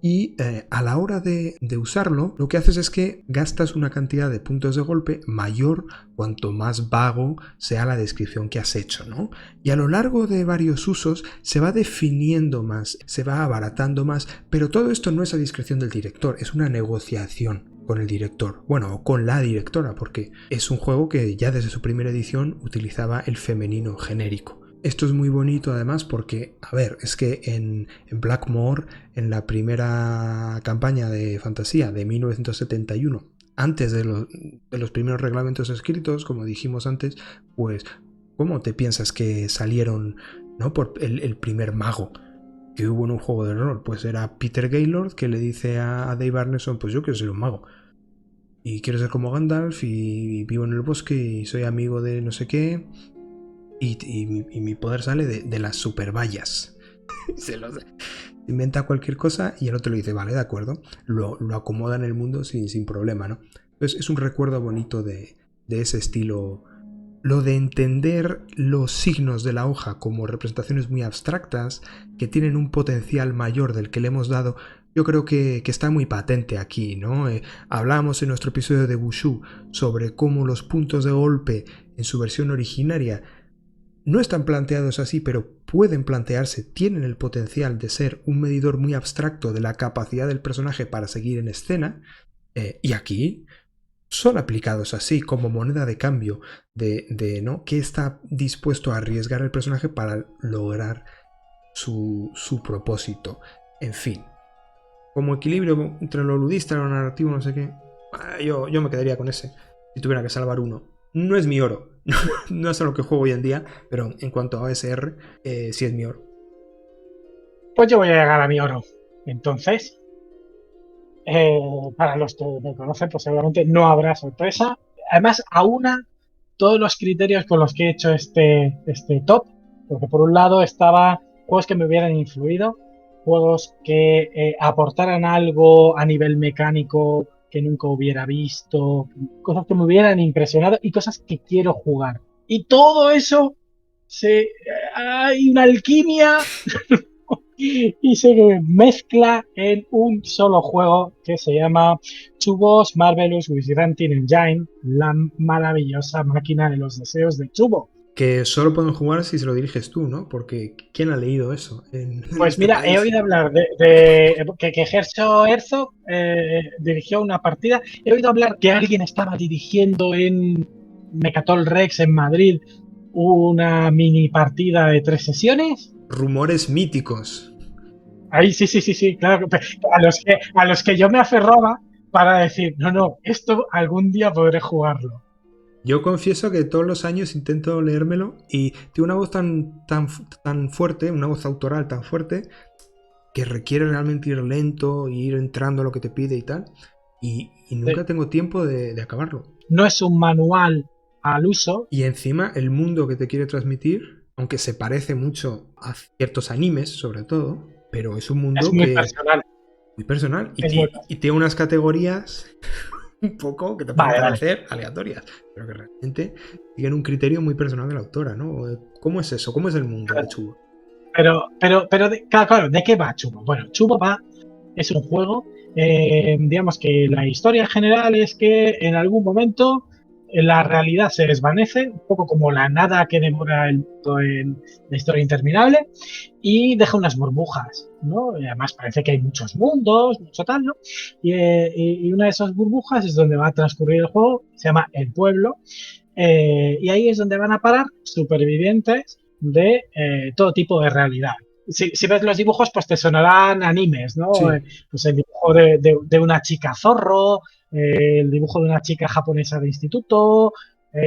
Y a la hora de usarlo, lo que haces es que gastas una cantidad de puntos de golpe mayor cuanto más vago sea la descripción que has hecho, ¿no? Y a lo largo de varios usos se va definiendo más, se va abaratando más, pero todo esto no es a discreción del director, es una negociación con el director, bueno, o con la directora, porque es un juego que ya desde su primera edición utilizaba el femenino genérico. Esto es muy bonito además porque, a ver, es que en Blackmoor, en la primera campaña de fantasía de 1971, antes de los primeros reglamentos escritos, como dijimos antes, pues, ¿cómo te piensas que salieron, ¿no?, por el primer mago que hubo en un juego de rol? Pues era Peter Gaylord, que le dice a Dave Arneson, pues yo quiero ser un mago. Y quiero ser como Gandalf y vivo en el bosque y soy amigo de no sé qué. Y mi poder sale de las supervallas. Se inventa cualquier cosa y el otro le dice, vale, de acuerdo. Lo acomoda en el mundo sin problema, ¿no? Entonces es un recuerdo bonito de de ese estilo. Lo de entender los signos de la hoja como representaciones muy abstractas, que tienen un potencial mayor del que le hemos dado, yo creo que está muy patente aquí, ¿no? Hablábamos en nuestro episodio de Wushu sobre cómo los puntos de golpe en su versión originaria no están planteados así, pero pueden plantearse, tienen el potencial de ser un medidor muy abstracto de la capacidad del personaje para seguir en escena, y aquí son aplicados así, como moneda de cambio de ¿no? qué está dispuesto a arriesgar el personaje para lograr su propósito. En fin, como equilibrio entre lo ludista y lo narrativo, no sé qué, yo me quedaría con ese, si tuviera que salvar uno. No es mi oro, no es a lo que juego hoy en día, pero en cuanto a OSR, sí es mi oro. Pues yo voy a llegar a mi oro. Entonces, para los que me conocen, pues seguramente no habrá sorpresa. Además, aúna todos los criterios con los que he hecho este top, porque por un lado estaba juegos que me hubieran influido, juegos que aportaran algo a nivel mecánico que nunca hubiera visto, cosas que me hubieran impresionado y cosas que quiero jugar. Y todo eso, hay una alquimia y se mezcla en un solo juego que se llama Chubo's Marvelous Wizarding Engine, la maravillosa máquina de los deseos de Chubo. Que solo pueden jugar si se lo diriges tú, ¿no? Porque ¿quién ha leído eso en Pues este mira, he país? oído hablar que Gerso Herzog dirigió una partida. He oído hablar que alguien estaba dirigiendo en Mecatol Rex en Madrid una mini partida de 3 sesiones. Rumores míticos. Ahí sí, claro. A los que yo me aferraba para decir, no, esto algún día podré jugarlo. Yo confieso que todos los años intento leérmelo y tiene una voz tan fuerte, una voz autoral tan fuerte, que requiere realmente ir lento, ir entrando a lo que te pide y tal, y nunca tengo tiempo de acabarlo. No es un manual al uso. Y encima el mundo que te quiere transmitir, aunque se parece mucho a ciertos animes sobre todo, pero es un Es mundo muy que personal. muy personal Es muy personal. y tiene unas categorías un poco que te pueden parecer aleatorias, pero que realmente siguen un criterio muy personal de la autora, ¿no? ¿Cómo es eso? ¿Cómo es el mundo de Chubo? Claro, ¿de qué va Chubo? Bueno, Chubo es un juego, digamos que la historia general es que en algún momento la realidad se desvanece, un poco como la nada que devora el mundo en la historia interminable, y deja unas burbujas, ¿no? Y además parece que hay muchos mundos, mucho tal, ¿no? Y una de esas burbujas es donde va a transcurrir el juego, se llama El Pueblo, y ahí es donde van a parar supervivientes de todo tipo de realidad. Si ves los dibujos, pues te sonarán animes, ¿no? Sí. Pues el dibujo de una chica zorro, el dibujo de una chica japonesa de instituto,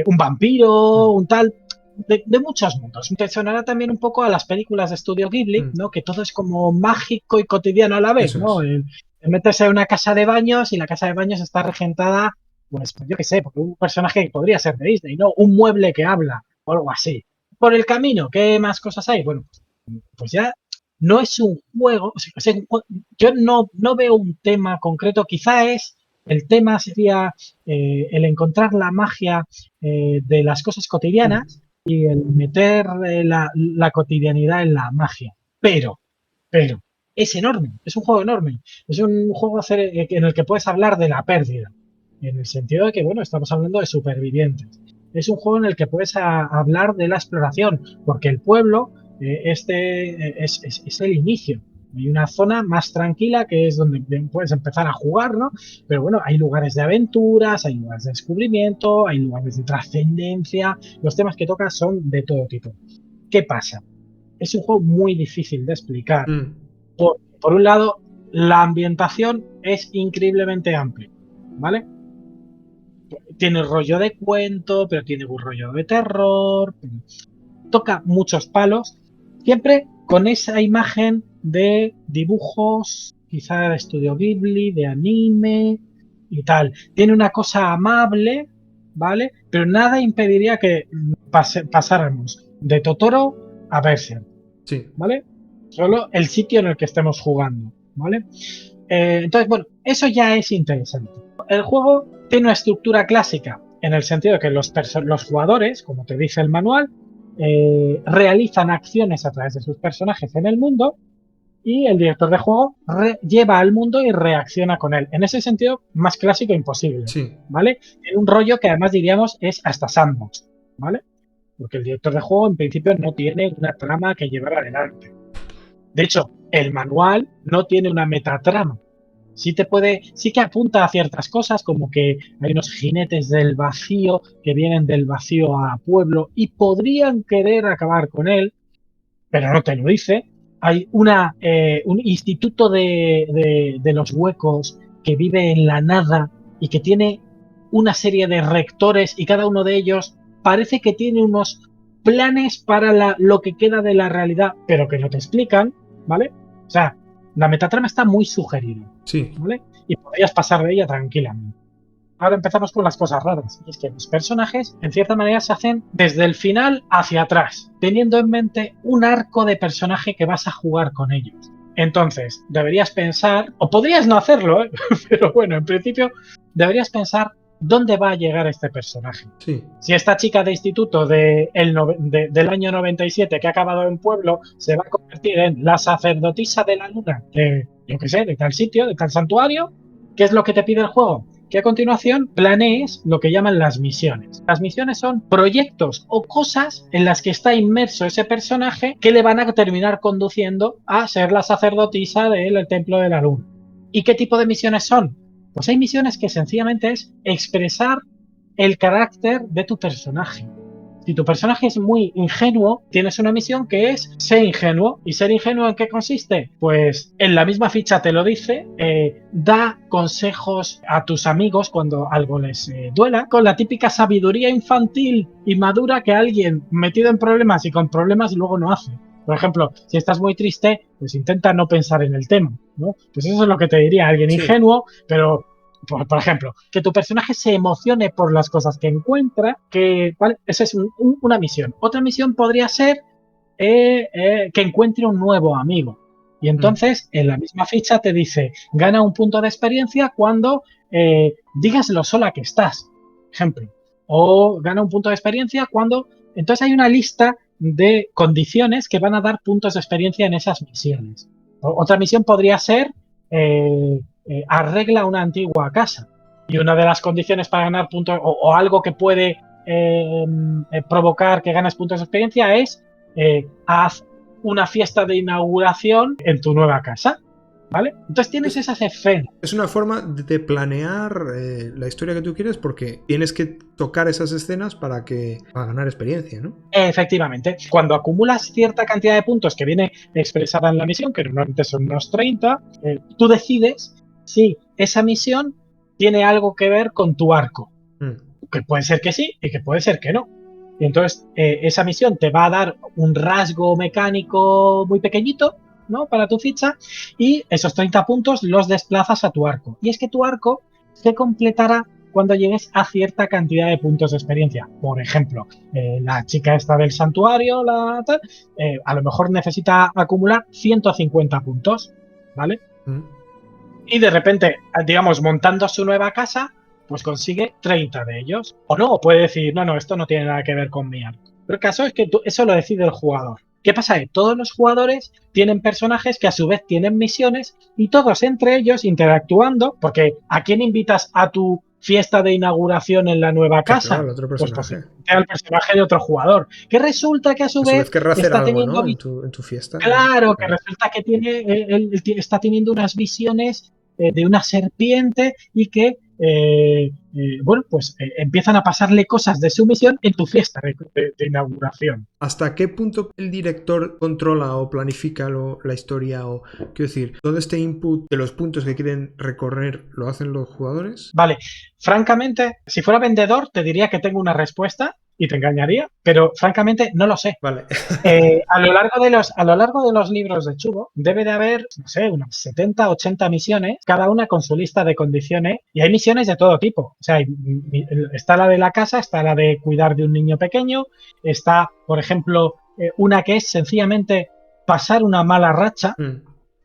un vampiro, un tal, de muchos mundos. Te sonará también un poco a las películas de Estudio Ghibli, ¿no? Que todo es como mágico y cotidiano a la vez, Eso ¿no? es. Te metes en una casa de baños y la casa de baños está regentada, pues yo qué sé, porque un personaje que podría ser de Disney, ¿no? Un mueble que habla o algo así. Por el camino, ¿qué más cosas hay? Bueno, pues ya no es un juego, o sea, yo no veo un tema concreto, quizá el tema sería el encontrar la magia de las cosas cotidianas y el meter la cotidianidad en la magia. Pero, es enorme, es un juego enorme, es un juego en el que puedes hablar de la pérdida, en el sentido de que, bueno, estamos hablando de supervivientes. Es un juego en el que puedes hablar de la exploración, porque el pueblo es el inicio. Hay una zona más tranquila que es donde puedes empezar a jugar, ¿no? Pero bueno, hay lugares de aventuras, hay lugares de descubrimiento, hay lugares de trascendencia. Los temas que tocas son de todo tipo. ¿Qué pasa? Es un juego muy difícil de explicar. Por un lado, la ambientación es increíblemente amplia, ¿vale? Tiene rollo de cuento, pero tiene un rollo de terror, toca muchos palos, siempre con esa imagen de dibujos, quizá de estudio Ghibli, de anime y tal. Tiene una cosa amable, ¿vale? Pero nada impediría que pasáramos de Totoro a Berserk, Sí. ¿vale? Solo el sitio en el que estemos jugando, ¿vale? Entonces, bueno, eso ya es interesante. El juego tiene una estructura clásica. en el sentido de que los jugadores, como te dice el manual, realizan acciones a través de sus personajes en el mundo y el director de juego lleva al mundo y reacciona con él. En ese sentido, más clásico imposible, Sí. ¿vale? Tiene un rollo que además diríamos es hasta sandbox, ¿vale? Porque el director de juego en principio no tiene una trama que llevar adelante. De hecho, el manual no tiene una metatrama. Sí que apunta a ciertas cosas, como que hay unos jinetes del vacío que vienen del vacío a pueblo y podrían querer acabar con él, pero no te lo dice. Hay un instituto de los huecos que vive en la nada y que tiene una serie de rectores y cada uno de ellos parece que tiene unos planes para lo que queda de la realidad, pero que no te explican, ¿vale? O sea, la metatrama está muy sugerida, Sí. ¿vale? Y podrías pasar de ella tranquilamente. Ahora empezamos con las cosas raras. Y es que los personajes, en cierta manera, se hacen desde el final hacia atrás, teniendo en mente un arco de personaje que vas a jugar con ellos. Entonces, deberías pensar, o podrías no hacerlo, ¿eh? Pero bueno, en principio, deberías pensar dónde va a llegar este personaje. Sí. Si esta chica de instituto del año 97 que ha acabado en pueblo se va a convertir en la sacerdotisa de la luna, yo qué sé, de tal sitio, de tal santuario, ¿qué es lo que te pide el juego? Que a continuación planees lo que llaman las misiones. Las misiones son proyectos o cosas en las que está inmerso ese personaje que le van a terminar conduciendo a ser la sacerdotisa del templo de la luna. ¿Y qué tipo de misiones son? Pues hay misiones que sencillamente es expresar el carácter de tu personaje. Si tu personaje es muy ingenuo, tienes una misión que es ser ingenuo. ¿Y ser ingenuo en qué consiste? Pues en la misma ficha te lo dice, da consejos a tus amigos cuando algo les duela, con la típica sabiduría infantil y madura que alguien metido en problemas y con problemas luego no hace. Por ejemplo, si estás muy triste, pues intenta no pensar en el tema, ¿no? Pues eso es lo que te diría alguien ingenuo, pero por ejemplo, que tu personaje se emocione por las cosas que encuentra, ¿vale? Esa es una misión. Otra misión podría ser que encuentre un nuevo amigo. Y entonces, en la misma ficha te dice, gana un punto de experiencia cuando digas lo sola que estás, ejemplo. O gana un punto de experiencia cuando... Entonces hay una lista de condiciones que van a dar puntos de experiencia en esas misiones. Otra misión podría ser... arregla una antigua casa. Y una de las condiciones para ganar puntos, o algo que puede provocar que ganes puntos de experiencia es haz una fiesta de inauguración en tu nueva casa. ¿Vale? Entonces tienes esas escenas. Es una forma de planear la historia que tú quieres porque tienes que tocar esas escenas para ganar experiencia, ¿no? Efectivamente. Cuando acumulas cierta cantidad de puntos que viene expresada en la misión, que normalmente son unos 30, tú decides si esa misión tiene algo que ver con tu arco. Que puede ser que sí y que puede ser que no. Y entonces esa misión te va a dar un rasgo mecánico muy pequeñito, ¿no? Para tu ficha, y esos 30 puntos los desplazas a tu arco. Y es que tu arco se completará cuando llegues a cierta cantidad de puntos de experiencia. Por ejemplo, la chica esta del santuario, a lo mejor necesita acumular 150 puntos, ¿vale? Y de repente, digamos, montando su nueva casa, pues consigue 30 de ellos. O no, o puede decir, no, esto no tiene nada que ver con mi arco. Pero el caso es que eso lo decide el jugador. ¿Qué pasa? Que todos los jugadores tienen personajes que a su vez tienen misiones y todos entre ellos interactuando, porque ¿a quién invitas a tu fiesta de inauguración en la nueva casa? Claro, el otro personaje. Pues al personaje de otro jugador, que resulta que a su vez querrá hacer está algo, teniendo... ¿no? En tu fiesta. Claro, que resulta que él está teniendo unas visiones de una serpiente y que, bueno, pues empiezan a pasarle cosas de su misión en tu fiesta de inauguración. ¿Hasta qué punto el director controla o planifica la historia? O, quiero decir, todo este input de los puntos que quieren recorrer lo hacen los jugadores. Vale, francamente, si fuera vendedor te diría que tengo una respuesta y te engañaría, pero francamente no lo sé. Vale. A lo largo de los libros de Chubo debe de haber, no sé, unas 70, 80 misiones, cada una con su lista de condiciones, y hay misiones de todo tipo. O sea, está la de la casa, está la de cuidar de un niño pequeño, está, por ejemplo, una que es sencillamente pasar una mala racha,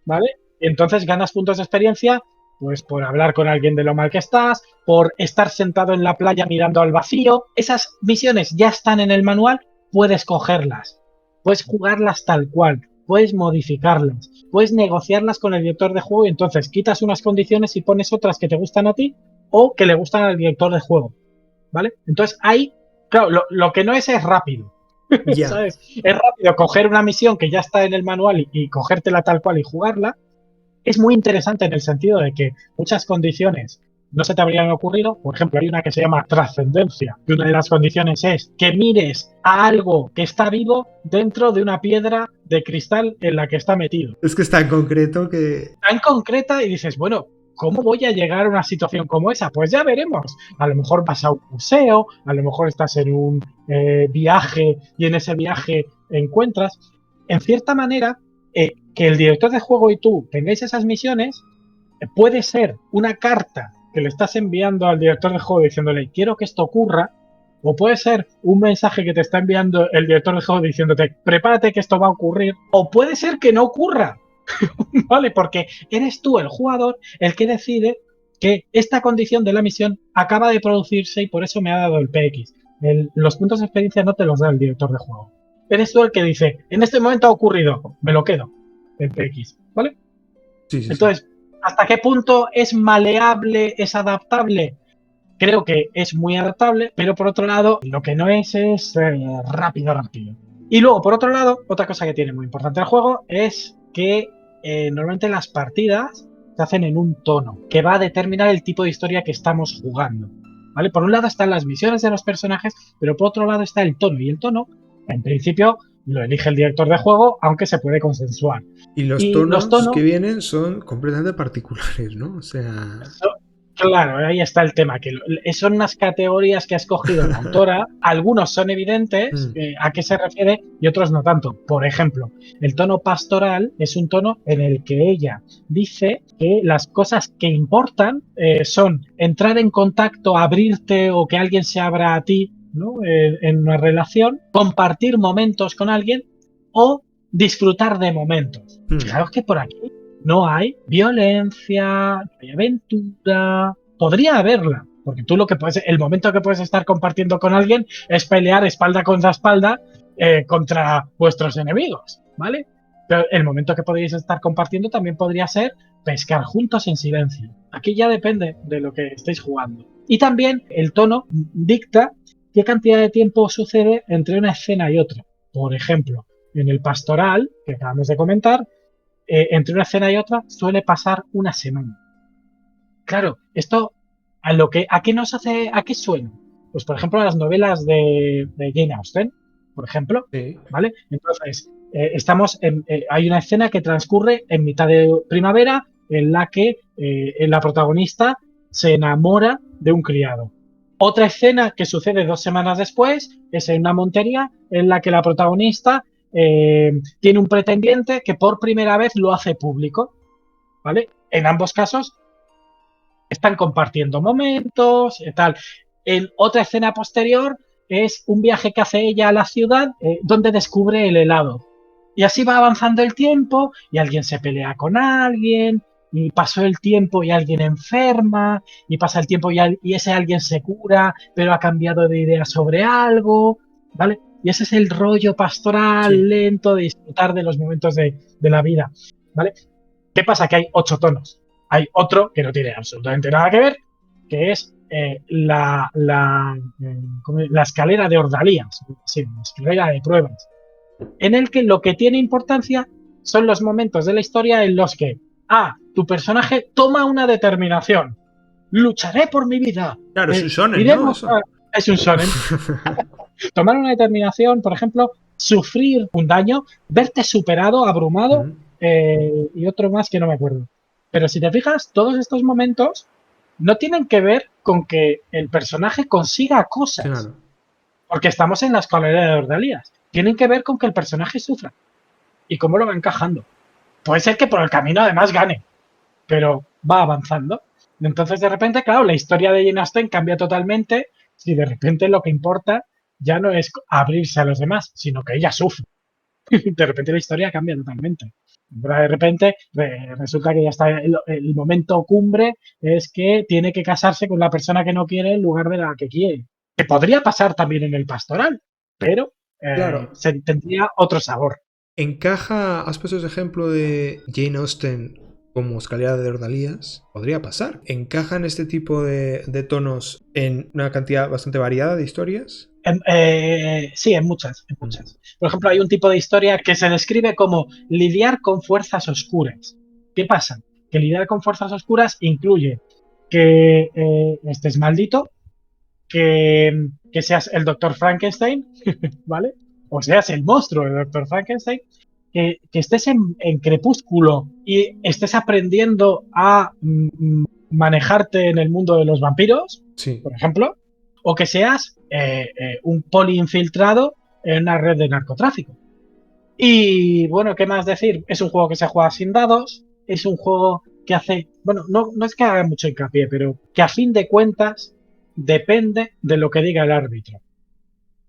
¿vale? Y entonces ganas puntos de experiencia pues por hablar con alguien de lo mal que estás, por estar sentado en la playa mirando al vacío. Esas misiones ya están en el manual, puedes cogerlas, puedes jugarlas tal cual, puedes modificarlas, puedes negociarlas con el director de juego y entonces quitas unas condiciones y pones otras que te gustan a ti o que le gustan al director de juego, ¿vale? Entonces ahí, claro, lo que no es rápido. Ya. ¿Sabes? Es rápido coger una misión que ya está en el manual y cogértela tal cual y jugarla. Es muy interesante en el sentido de que muchas condiciones no se te habrían ocurrido. Por ejemplo, hay una que se llama trascendencia, y una de las condiciones es que mires a algo que está vivo dentro de una piedra de cristal en la que está metido. Es que es tan concreto que... Tan concreta y dices, bueno, ¿cómo voy a llegar a una situación como esa? Pues ya veremos. A lo mejor vas a un museo, a lo mejor estás en un viaje y en ese viaje encuentras. En cierta manera, que el director de juego y tú tengáis esas misiones, puede ser una carta que le estás enviando al director de juego diciéndole, quiero que esto ocurra, o puede ser un mensaje que te está enviando el director de juego diciéndote, prepárate que esto va a ocurrir, o puede ser que no ocurra. ¿Vale? Porque eres tú, el jugador, el que decide que esta condición de la misión acaba de producirse y por eso me ha dado el PX. Los puntos de experiencia no te los da el director de juego. Eres tú el que dice, en este momento ha ocurrido, me lo quedo, el PX. ¿Vale? Sí, sí, sí. Entonces, ¿hasta qué punto es maleable, es adaptable? Creo que es muy adaptable, pero por otro lado, lo que no es rápido, rápido. Y luego, por otro lado, otra cosa que tiene muy importante el juego es que normalmente las partidas se hacen en un tono que va a determinar el tipo de historia que estamos jugando. ¿Vale? Por un lado están las misiones de los personajes, pero por otro lado está el tono. Y el tono, en principio, lo elige el director de juego, aunque se puede consensuar. Y los Y los tonos tonos que vienen son completamente particulares, ¿no? O sea... claro, ahí está el tema, que son unas categorías que ha escogido la autora, algunos son evidentes a qué se refiere y otros no tanto. Por ejemplo, el tono pastoral es un tono en el que ella dice que las cosas que importan son entrar en contacto, abrirte o que alguien se abra a ti, ¿no? En una relación, compartir momentos con alguien o disfrutar de momentos. Fijaros que por aquí no hay violencia, no hay aventura. Podría haberla, porque tú lo que puedes, el momento que puedes estar compartiendo con alguien es pelear espalda contra espalda contra vuestros enemigos, ¿vale? Pero el momento que podríais estar compartiendo también podría ser pescar juntos en silencio. Aquí ya depende de lo que estéis jugando. Y también el tono dicta qué cantidad de tiempo sucede entre una escena y otra. Por ejemplo, en el pastoral, que acabamos de comentar, entre una escena y otra suele pasar una semana. Claro, esto a qué nos hace, a qué suena. Pues por ejemplo las novelas de Jane Austen, por ejemplo, Sí. ¿vale? Entonces, hay una escena que transcurre en mitad de primavera en la que la protagonista se enamora de un criado. Otra escena que sucede 2 semanas después es en una montería en la que la protagonista tiene un pretendiente que por primera vez lo hace público, ¿vale? En ambos casos están compartiendo momentos y tal. En otra escena posterior es un viaje que hace ella a la ciudad donde descubre el helado. Y así va avanzando el tiempo y alguien se pelea con alguien y pasó el tiempo y alguien enferma y pasa el tiempo y ese alguien se cura pero ha cambiado de idea sobre algo, ¿vale? Y ese es el rollo pastoral Sí. lento de disfrutar de los momentos de la vida, ¿vale? ¿Qué pasa? Que hay 8 tonos. Hay otro que no tiene absolutamente nada que ver, que es la escalera de ordalías, sí, la escalera de pruebas, en el que lo que tiene importancia son los momentos de la historia en los que tu personaje toma una determinación. Lucharé por mi vida. Claro, es un shonen, ¿no? Iremos Eso. Es un shonen. Tomar una determinación, por ejemplo, sufrir un daño, verte superado, abrumado, y otro más que no me acuerdo. Pero si te fijas, todos estos momentos no tienen que ver con que el personaje consiga cosas, Claro. porque estamos en la escalera de Ordalías. Tienen que ver con que el personaje sufra y cómo lo va encajando. Puede ser que por el camino además gane, pero va avanzando. Entonces, de repente, claro, la historia de Jane Austen cambia totalmente si de repente lo que importa ya no es abrirse a los demás, sino que ella sufre. De repente la historia cambia totalmente. De repente resulta que ya está el momento cumbre, es que tiene que casarse con la persona que no quiere en lugar de la que quiere. Que podría pasar también en el pastoral, pero Claro. tendría otro sabor. Encaja, has puesto ese ejemplo de Jane Austen como escalera de Ordalías, podría pasar. ¿Encajan este tipo de tonos en una cantidad bastante variada de historias? Sí, en muchas, en muchas. Por ejemplo, hay un tipo de historia que se describe como lidiar con fuerzas oscuras. ¿Qué pasa? Que lidiar con fuerzas oscuras incluye que estés maldito, que seas el Doctor Frankenstein, ¿vale? O seas el monstruo del Doctor Frankenstein, que estés en crepúsculo y estés aprendiendo a manejarte en el mundo de los vampiros, Sí. por ejemplo, o que seas un poli infiltrado en una red de narcotráfico. Y bueno, ¿qué más decir? Es un juego que se juega sin dados, es un juego que hace, bueno, no es que haga mucho hincapié, pero que a fin de cuentas depende de lo que diga el árbitro.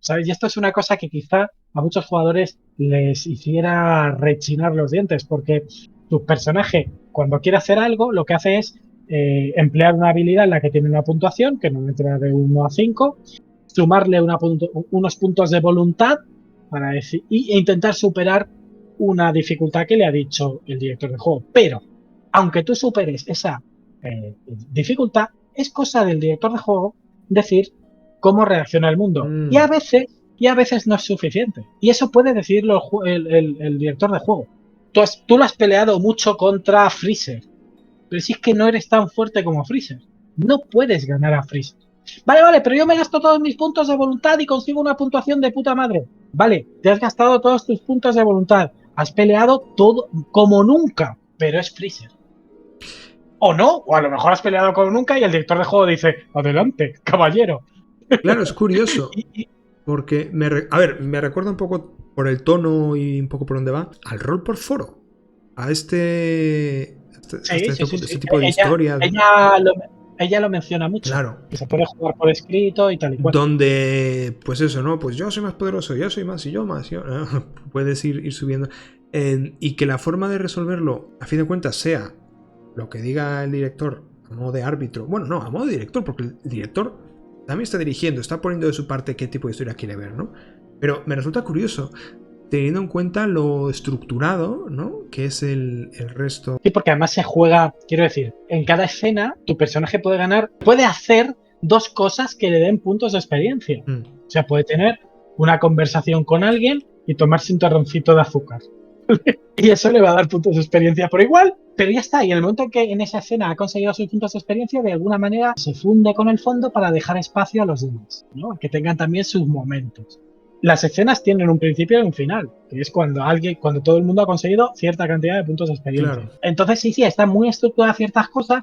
¿Sabes? Y esto es una cosa que quizá a muchos jugadores les hiciera rechinar los dientes, porque tu personaje, cuando quiere hacer algo, lo que hace es emplear una habilidad en la que tiene una puntuación, que no entra de 1 a 5, sumarle unos puntos de voluntad para decir, e intentar superar una dificultad que le ha dicho el director del juego. Pero, aunque tú superes esa dificultad, es cosa del director de juego decir cómo reacciona el mundo. Y a veces no es suficiente. Y eso puede decirlo el director de juego. Tú lo has peleado mucho contra Freezer, pero si es que no eres tan fuerte como Freezer. No puedes ganar a Freezer. Vale, pero yo me gasto todos mis puntos de voluntad y consigo una puntuación de puta madre. Vale, te has gastado todos tus puntos de voluntad. Has peleado todo como nunca, pero es Freezer. O no, o a lo mejor has peleado como nunca y el director de juego dice, adelante, caballero. Claro, es curioso. Porque, me recuerda un poco por el tono y un poco por dónde va, al rol por foro. A este tipo de historias. Ella lo menciona mucho. Claro. Que se puede jugar por escrito y tal y cual. Donde, pues eso, ¿no? Pues yo soy más poderoso, yo soy más y yo más. Puedes ir subiendo. Y que la forma de resolverlo, a fin de cuentas, sea lo que diga el director a modo de árbitro. Bueno, no, a modo de director, porque el director también está dirigiendo, está poniendo de su parte qué tipo de historia quiere ver, ¿no? Pero me resulta curioso, teniendo en cuenta lo estructurado, ¿no? Que es el resto. Sí, porque además se juega, quiero decir, en cada escena tu personaje puede hacer dos cosas que le den puntos de experiencia. O sea, puede tener una conversación con alguien y tomarse un terroncito de azúcar. Y eso le va a dar puntos de experiencia por igual, pero ya está. Y en el momento en que en esa escena ha conseguido sus puntos de experiencia, de alguna manera se funde con el fondo para dejar espacio a los demás, ¿no? Que tengan también sus momentos. Las escenas tienen un principio y un final, que es cuando todo el mundo ha conseguido cierta cantidad de puntos de experiencia. Claro. Entonces sí, están muy estructuradas ciertas cosas.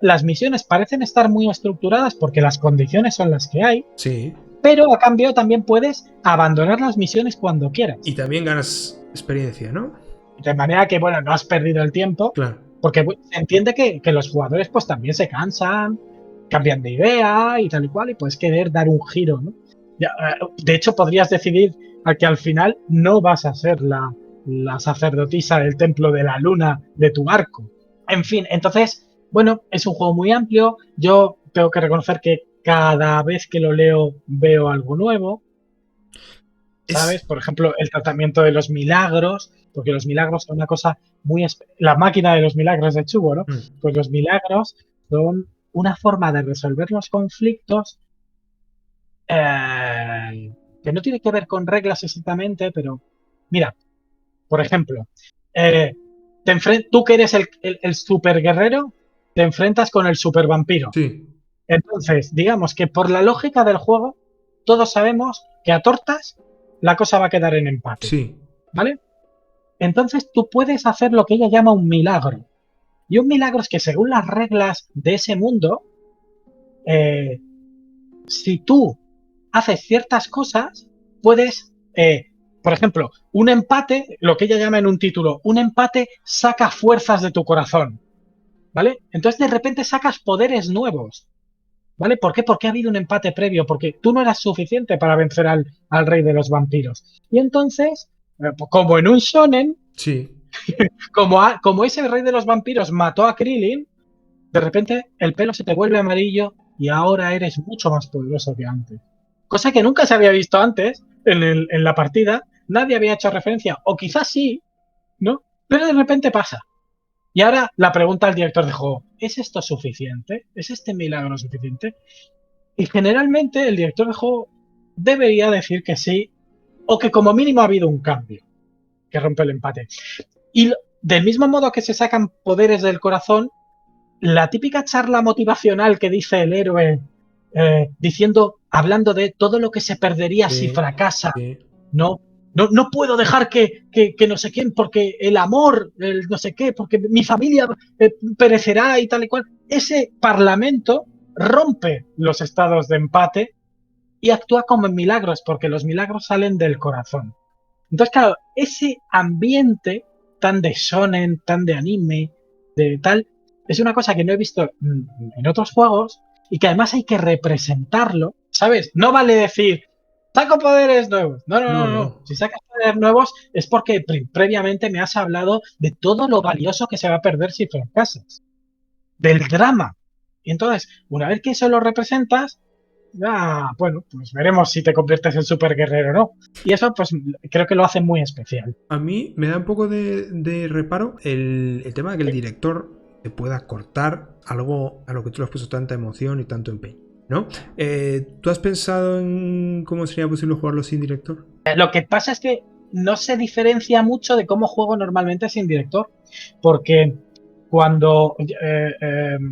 Las misiones parecen estar muy estructuradas porque las condiciones son las que hay. Sí. Pero a cambio también puedes abandonar las misiones cuando quieras. Y también ganas experiencia, ¿no? De manera que, bueno, no has perdido el tiempo. Claro. Porque se entiende que los jugadores pues también se cansan, cambian de idea y tal y cual, y puedes querer dar un giro, ¿no? De hecho, podrías decidir a que al final no vas a ser la sacerdotisa del templo de la luna de tu barco. En fin, entonces, bueno, es un juego muy amplio. Yo tengo que reconocer que cada vez que lo leo veo algo nuevo. ¿Sabes? Por ejemplo, el tratamiento de los milagros, porque los milagros son una cosa muy... La máquina de los milagros de Chugo, ¿no? Pues los milagros son una forma de resolver los conflictos que no tiene que ver con reglas exactamente, pero mira, por ejemplo, tú que eres el super guerrero, te enfrentas con el super vampiro. Sí. Entonces, digamos que por la lógica del juego, todos sabemos que a tortas la cosa va a quedar en empate. Sí. ¿Vale? Entonces tú puedes hacer lo que ella llama un milagro. Y un milagro es que según las reglas de ese mundo, si tú haces ciertas cosas, puedes, por ejemplo, un empate, lo que ella llama en un título, un empate saca fuerzas de tu corazón. ¿Vale? Entonces de repente sacas poderes nuevos. ¿Vale? ¿Por qué? Porque ha habido un empate previo, porque tú no eras suficiente para vencer al rey de los vampiros. Y entonces, como en un shonen, sí, Como ese rey de los vampiros mató a Krillin, de repente el pelo se te vuelve amarillo y ahora eres mucho más poderoso que antes. Cosa que nunca se había visto antes en la partida, nadie había hecho referencia, o quizás sí, ¿no? Pero de repente pasa. Y ahora la pregunta al director de juego, ¿es esto suficiente? ¿Es este milagro suficiente? Y generalmente el director de juego debería decir que sí, o que como mínimo ha habido un cambio que rompe el empate. Y del mismo modo que se sacan poderes del corazón, la típica charla motivacional que dice el héroe, hablando de todo lo que se perdería si fracasa, Sí. no puedo dejar que no sé quién, porque el amor, el no sé qué, porque mi familia perecerá y tal y cual. Ese parlamento rompe los estados de empate y actúa como en milagros, porque los milagros salen del corazón. Entonces, claro, ese ambiente tan de shonen, tan de anime, de tal, es una cosa que no he visto en otros juegos y que además hay que representarlo, ¿sabes? No vale decir, saco poderes nuevos. No, no, no, no. No. Si sacas poderes nuevos es porque previamente me has hablado de todo lo valioso que se va a perder si fracasas. Del drama. Y entonces, una vez que eso lo representas, bueno, pues veremos si te conviertes en super guerrero o no. Y eso, pues, creo que lo hace muy especial. A mí me da un poco de reparo el tema de que el director te pueda cortar algo a lo que tú le has puesto tanta emoción y tanto empeño, ¿no? ¿Tú has pensado en cómo sería posible jugarlo sin director? Lo que pasa es que no se diferencia mucho de cómo juego normalmente sin director, porque cuando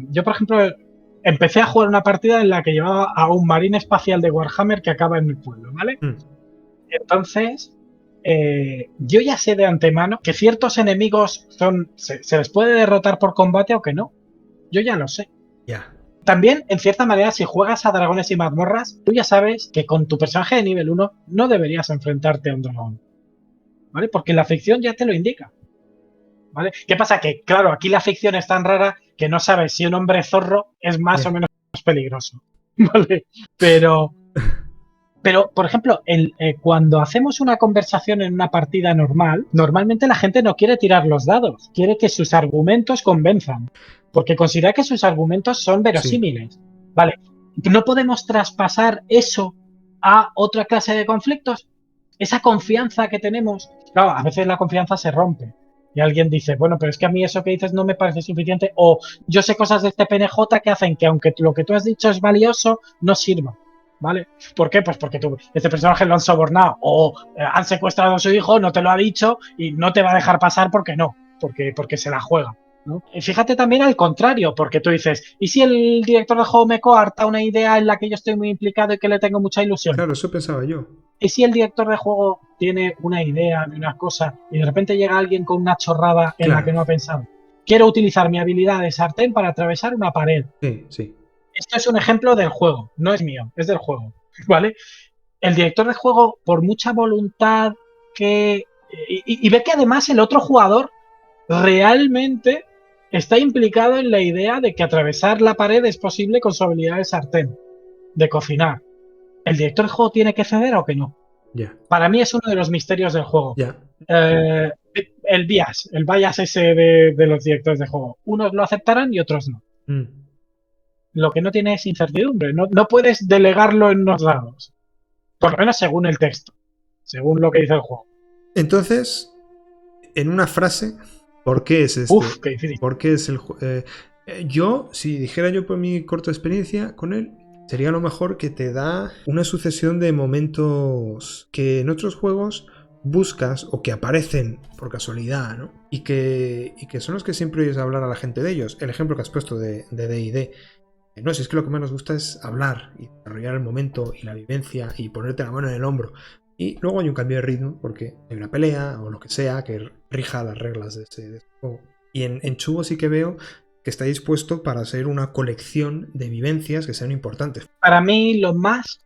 yo, por ejemplo, empecé a jugar una partida en la que llevaba a un marín espacial de Warhammer que acaba en mi pueblo, ¿vale? Entonces, yo ya sé de antemano que ciertos enemigos se les puede derrotar por combate o que no. Yo ya lo sé. Ya. También, en cierta manera, si juegas a dragones y mazmorras, tú ya sabes que con tu personaje de nivel 1 no deberías enfrentarte a un dragón, ¿vale? Porque la ficción ya te lo indica, ¿vale? ¿Qué pasa? Que, claro, aquí la ficción es tan rara que no sabes si un hombre zorro es más o menos peligroso, ¿vale? Pero, por ejemplo, cuando hacemos una conversación en una partida normal, normalmente la gente no quiere tirar los dados, quiere que sus argumentos convenzan, porque considera que sus argumentos son verosímiles. Sí. Vale, no podemos traspasar eso a otra clase de conflictos. Esa confianza que tenemos, claro, a veces la confianza se rompe. Y alguien dice, bueno, pero es que a mí eso que dices no me parece suficiente, o yo sé cosas de este PNJ que hacen que aunque lo que tú has dicho es valioso, no sirva. ¿Vale? ¿Por qué? Pues porque este personaje lo han sobornado o han secuestrado a su hijo, no te lo ha dicho y no te va a dejar pasar porque no, porque se la juega, ¿no? Y fíjate también al contrario, porque tú dices, ¿y si el director de juego me coarta una idea en la que yo estoy muy implicado y que le tengo mucha ilusión? Claro, eso pensaba yo. ¿Y si el director de juego tiene una idea de una cosa y de repente llega alguien con una chorrada en la que no ha pensado? Quiero utilizar mi habilidad de sartén para atravesar una pared. Sí, sí. Esto es un ejemplo del juego, no es mío, es del juego, ¿vale? El director de juego, por mucha voluntad que... Y ve que además el otro jugador realmente está implicado en la idea de que atravesar la pared es posible con su habilidad de sartén, de cocinar. ¿El director de juego tiene que ceder o que no? Ya. Para mí es uno de los misterios del juego. Ya. El bias ese de los directores de juego. Unos lo aceptarán y otros no. Lo que no tiene es incertidumbre. No puedes delegarlo en los dados. Por lo menos según el texto. Según lo que dice el juego. Entonces, en una frase, ¿por qué es este? Uf, qué difícil. ¿Por qué es el yo, si dijera yo por mi corta experiencia con él, sería lo mejor que te da una sucesión de momentos que en otros juegos buscas o que aparecen por casualidad, ¿no? Y que son los que siempre oyes hablar a la gente de ellos. El ejemplo que has puesto de D&D. No, si es que lo que más nos gusta es hablar y desarrollar el momento y la vivencia y ponerte la mano en el hombro. Y luego hay un cambio de ritmo porque hay una pelea o lo que sea que rija las reglas de ese juego. Y en Chugo sí que veo que está dispuesto para ser una colección de vivencias que sean importantes. Para mí lo más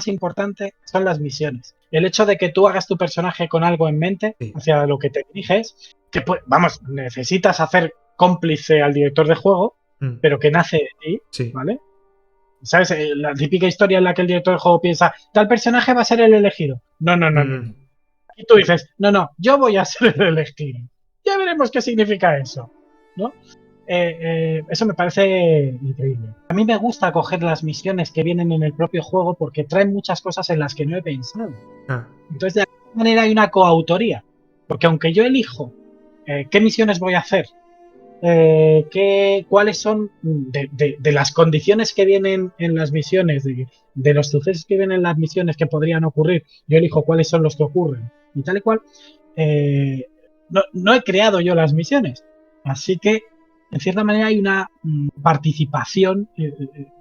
importante son las misiones. El hecho de que tú hagas tu personaje con algo en mente, sí, hacia lo que te diriges, que vamos, necesitas hacer cómplice al director de juego, pero que nace de ti, sí, ¿vale? ¿Sabes? La típica historia en la que el director del juego piensa, tal personaje va a ser el elegido. No. Y tú dices, no, yo voy a ser el elegido. ya veremos qué significa eso, ¿no? Eso me parece increíble. A mí me gusta coger las misiones que vienen en el propio juego porque traen muchas cosas en las que no he pensado. Entonces, de alguna manera hay una coautoría. Porque aunque yo elijo qué misiones voy a hacer, cuáles son de las condiciones que vienen en las misiones, de los sucesos que vienen en las misiones que podrían ocurrir, yo elijo cuáles son los que ocurren y tal y cual, no he creado yo las misiones. Así que, en cierta manera, hay una participación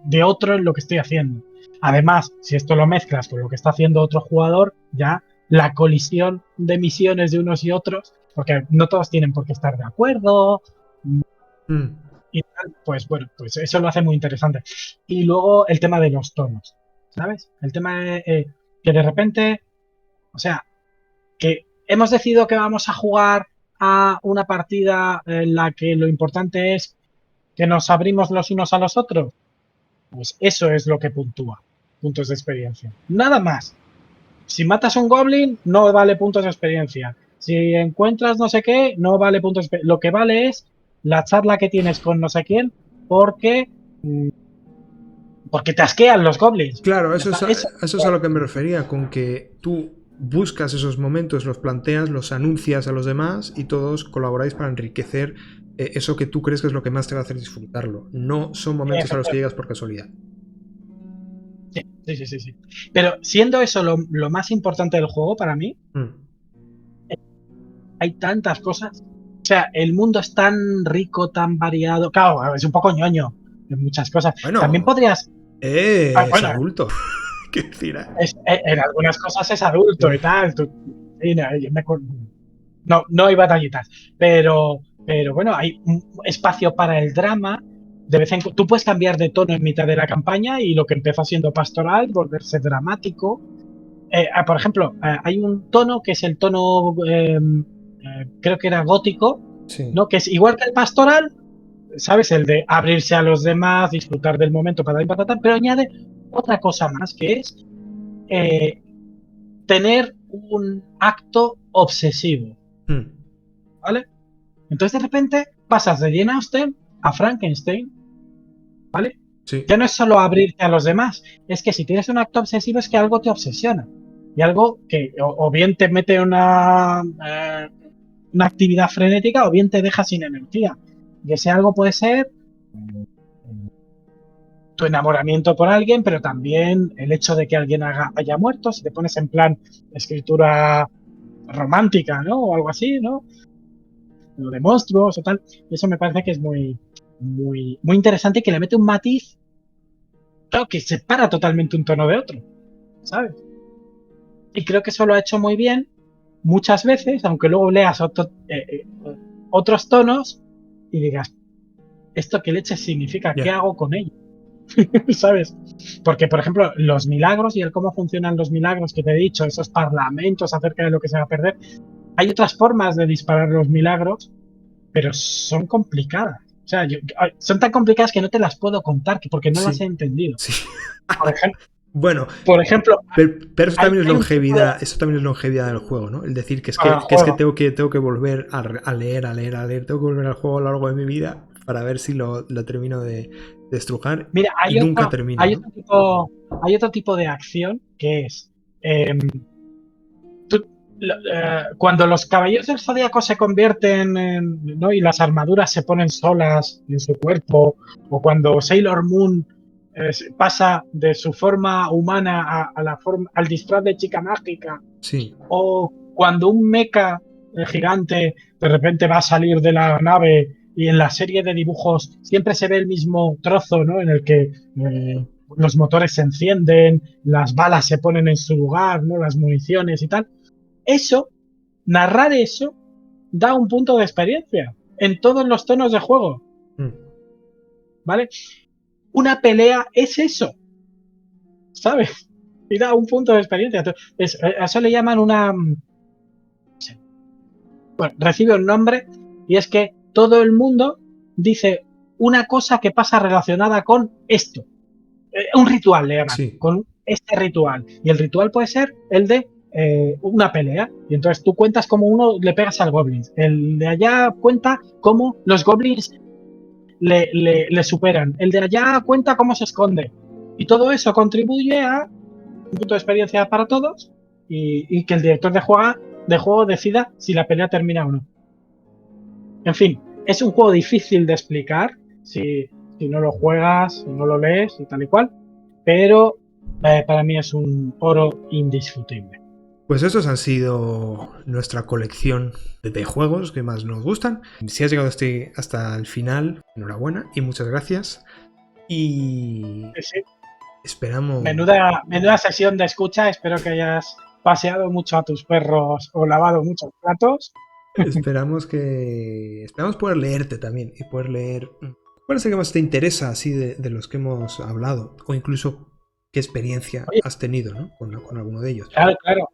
de otro en lo que estoy haciendo. Además, si esto lo mezclas con lo que está haciendo otro jugador, ya la colisión de misiones de unos y otros, porque no todos tienen por qué estar de acuerdo, y tal, pues bueno, pues eso lo hace muy interesante. Y luego el tema de los tonos, ¿sabes? El tema de que de repente, o sea, que hemos decidido que vamos a jugar a una partida en la que lo importante es que nos abrimos los unos a los otros, pues eso es lo que puntúa puntos de experiencia. Nada más. Si matas a un goblin, no vale puntos de experiencia. Si encuentras no sé qué, no vale puntos de experiencia. Lo que vale es la charla que tienes con no sé quién, porque te asquean los goblins. Claro, eso es a lo que me refería, con que tú buscas esos momentos, los planteas, los anuncias a los demás y todos colaboráis para enriquecer eso que tú crees que es lo que más te va a hacer disfrutarlo. No son momentos a los que llegas por casualidad. Sí. Pero siendo eso lo más importante del juego para mí, hay tantas cosas. O sea, el mundo es tan rico, tan variado. Claro, es un poco ñoño en muchas cosas. Bueno, también podrías... es adulto. ¿Qué decir? En algunas cosas es adulto y tal. No hay batallitas. Pero bueno, hay un espacio para el drama. De vez en cuando tú puedes cambiar de tono en mitad de la campaña y lo que empezó siendo pastoral volverse dramático. Por ejemplo, hay un tono que es el tono, creo que era gótico, sí, ¿no? Que es igual que el pastoral, ¿sabes? El de abrirse a los demás, disfrutar del momento, pero añade otra cosa más, que es tener un acto obsesivo, ¿vale? Entonces de repente pasas de Jane Austen a Frankenstein, ¿vale? sí. Ya no es solo abrirte a los demás, es que si tienes un acto obsesivo es que algo te obsesiona. Y algo que o bien te mete una actividad frenética o bien te deja sin energía. Y ese algo puede ser tu enamoramiento por alguien, pero también el hecho de que alguien haya muerto, si te pones en plan escritura romántica, ¿no? O algo así, ¿no? Lo de monstruos o tal. Eso me parece que es muy interesante y que le mete un matiz, claro, que separa totalmente un tono de otro, ¿sabes? Y creo que eso lo ha hecho muy bien muchas veces, aunque luego leas otros tonos y digas, ¿esto qué leche significa? ¿Qué hago con ello? ¿Sabes? Porque, por ejemplo, los milagros y el cómo funcionan los milagros que te he dicho, esos parlamentos acerca de lo que se va a perder, hay otras formas de disparar los milagros, pero son complicadas. O sea, son tan complicadas que no te las puedo contar porque no las he entendido. Sí. Por ejemplo, bueno, pero eso también es longevidad, eso también es longevidad del juego, ¿no? El decir que es que tengo que volver a leer, tengo que volver al juego a lo largo de mi vida para ver si lo termino de estrujar. Mira, nunca termino. Hay otro tipo de acción que es cuando los caballeros del Zodíaco se convierten ¿no? y las armaduras se ponen solas en su cuerpo, o cuando Sailor Moon pasa de su forma humana al disfraz de chica mágica, sí. O cuando un mecha gigante de repente va a salir de la nave y en la serie de dibujos siempre se ve el mismo trozo, ¿no? En el que los motores se encienden, las balas se ponen en su lugar, ¿no? Las municiones y tal. Narrar eso da un punto de experiencia en todos los tonos de juego. ¿Vale? Una pelea es eso, ¿sabes? Y da un punto de experiencia. A eso le llaman una... Bueno, recibe un nombre y es que todo el mundo dice una cosa que pasa relacionada con esto. Un ritual, le llaman, con este ritual. Y el ritual puede ser el de una pelea. Y entonces tú cuentas cómo uno le pegas al goblin. El de allá cuenta cómo los goblins le superan. El de allá cuenta cómo se esconde. Y todo eso contribuye a un punto de experiencia para todos y que el director de juego decida si la pelea termina o no. En fin, es un juego difícil de explicar si no lo juegas, si no lo lees y tal y cual, pero para mí es un oro indiscutible. Pues esos han sido nuestra colección de juegos que más nos gustan. Si has llegado hasta el final, enhorabuena y muchas gracias. Y Sí. esperamos... Menuda sesión de escucha. Espero que hayas paseado mucho a tus perros o lavado muchos platos. Esperamos poder leerte también y poder leer cuál es el que más te interesa así de los que hemos hablado o incluso qué experiencia has tenido, ¿no? con alguno de ellos. Claro.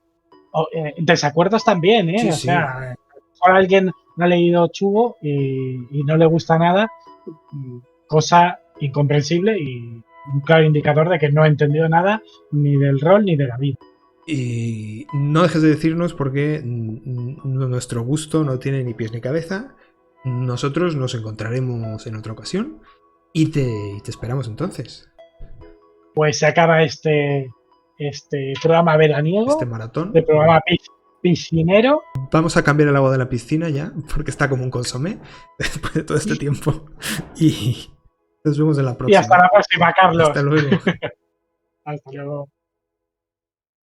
Desacuerdos también, ¿eh? Sí, o sea, ahora alguien no ha leído Chugo y no le gusta nada, cosa incomprensible y un claro indicador de que no ha entendido nada ni del rol ni de la vida. Y no dejes de decirnos porque nuestro gusto no tiene ni pies ni cabeza. Nosotros nos encontraremos en otra ocasión y te esperamos entonces. Pues se acaba este programa veraniego, Este maratón. de programa piscinero. Vamos a cambiar el agua de la piscina ya, porque está como un consomé después de todo este tiempo. Y nos vemos en la próxima. Y hasta la próxima, Carlos. Hasta luego. Hasta luego.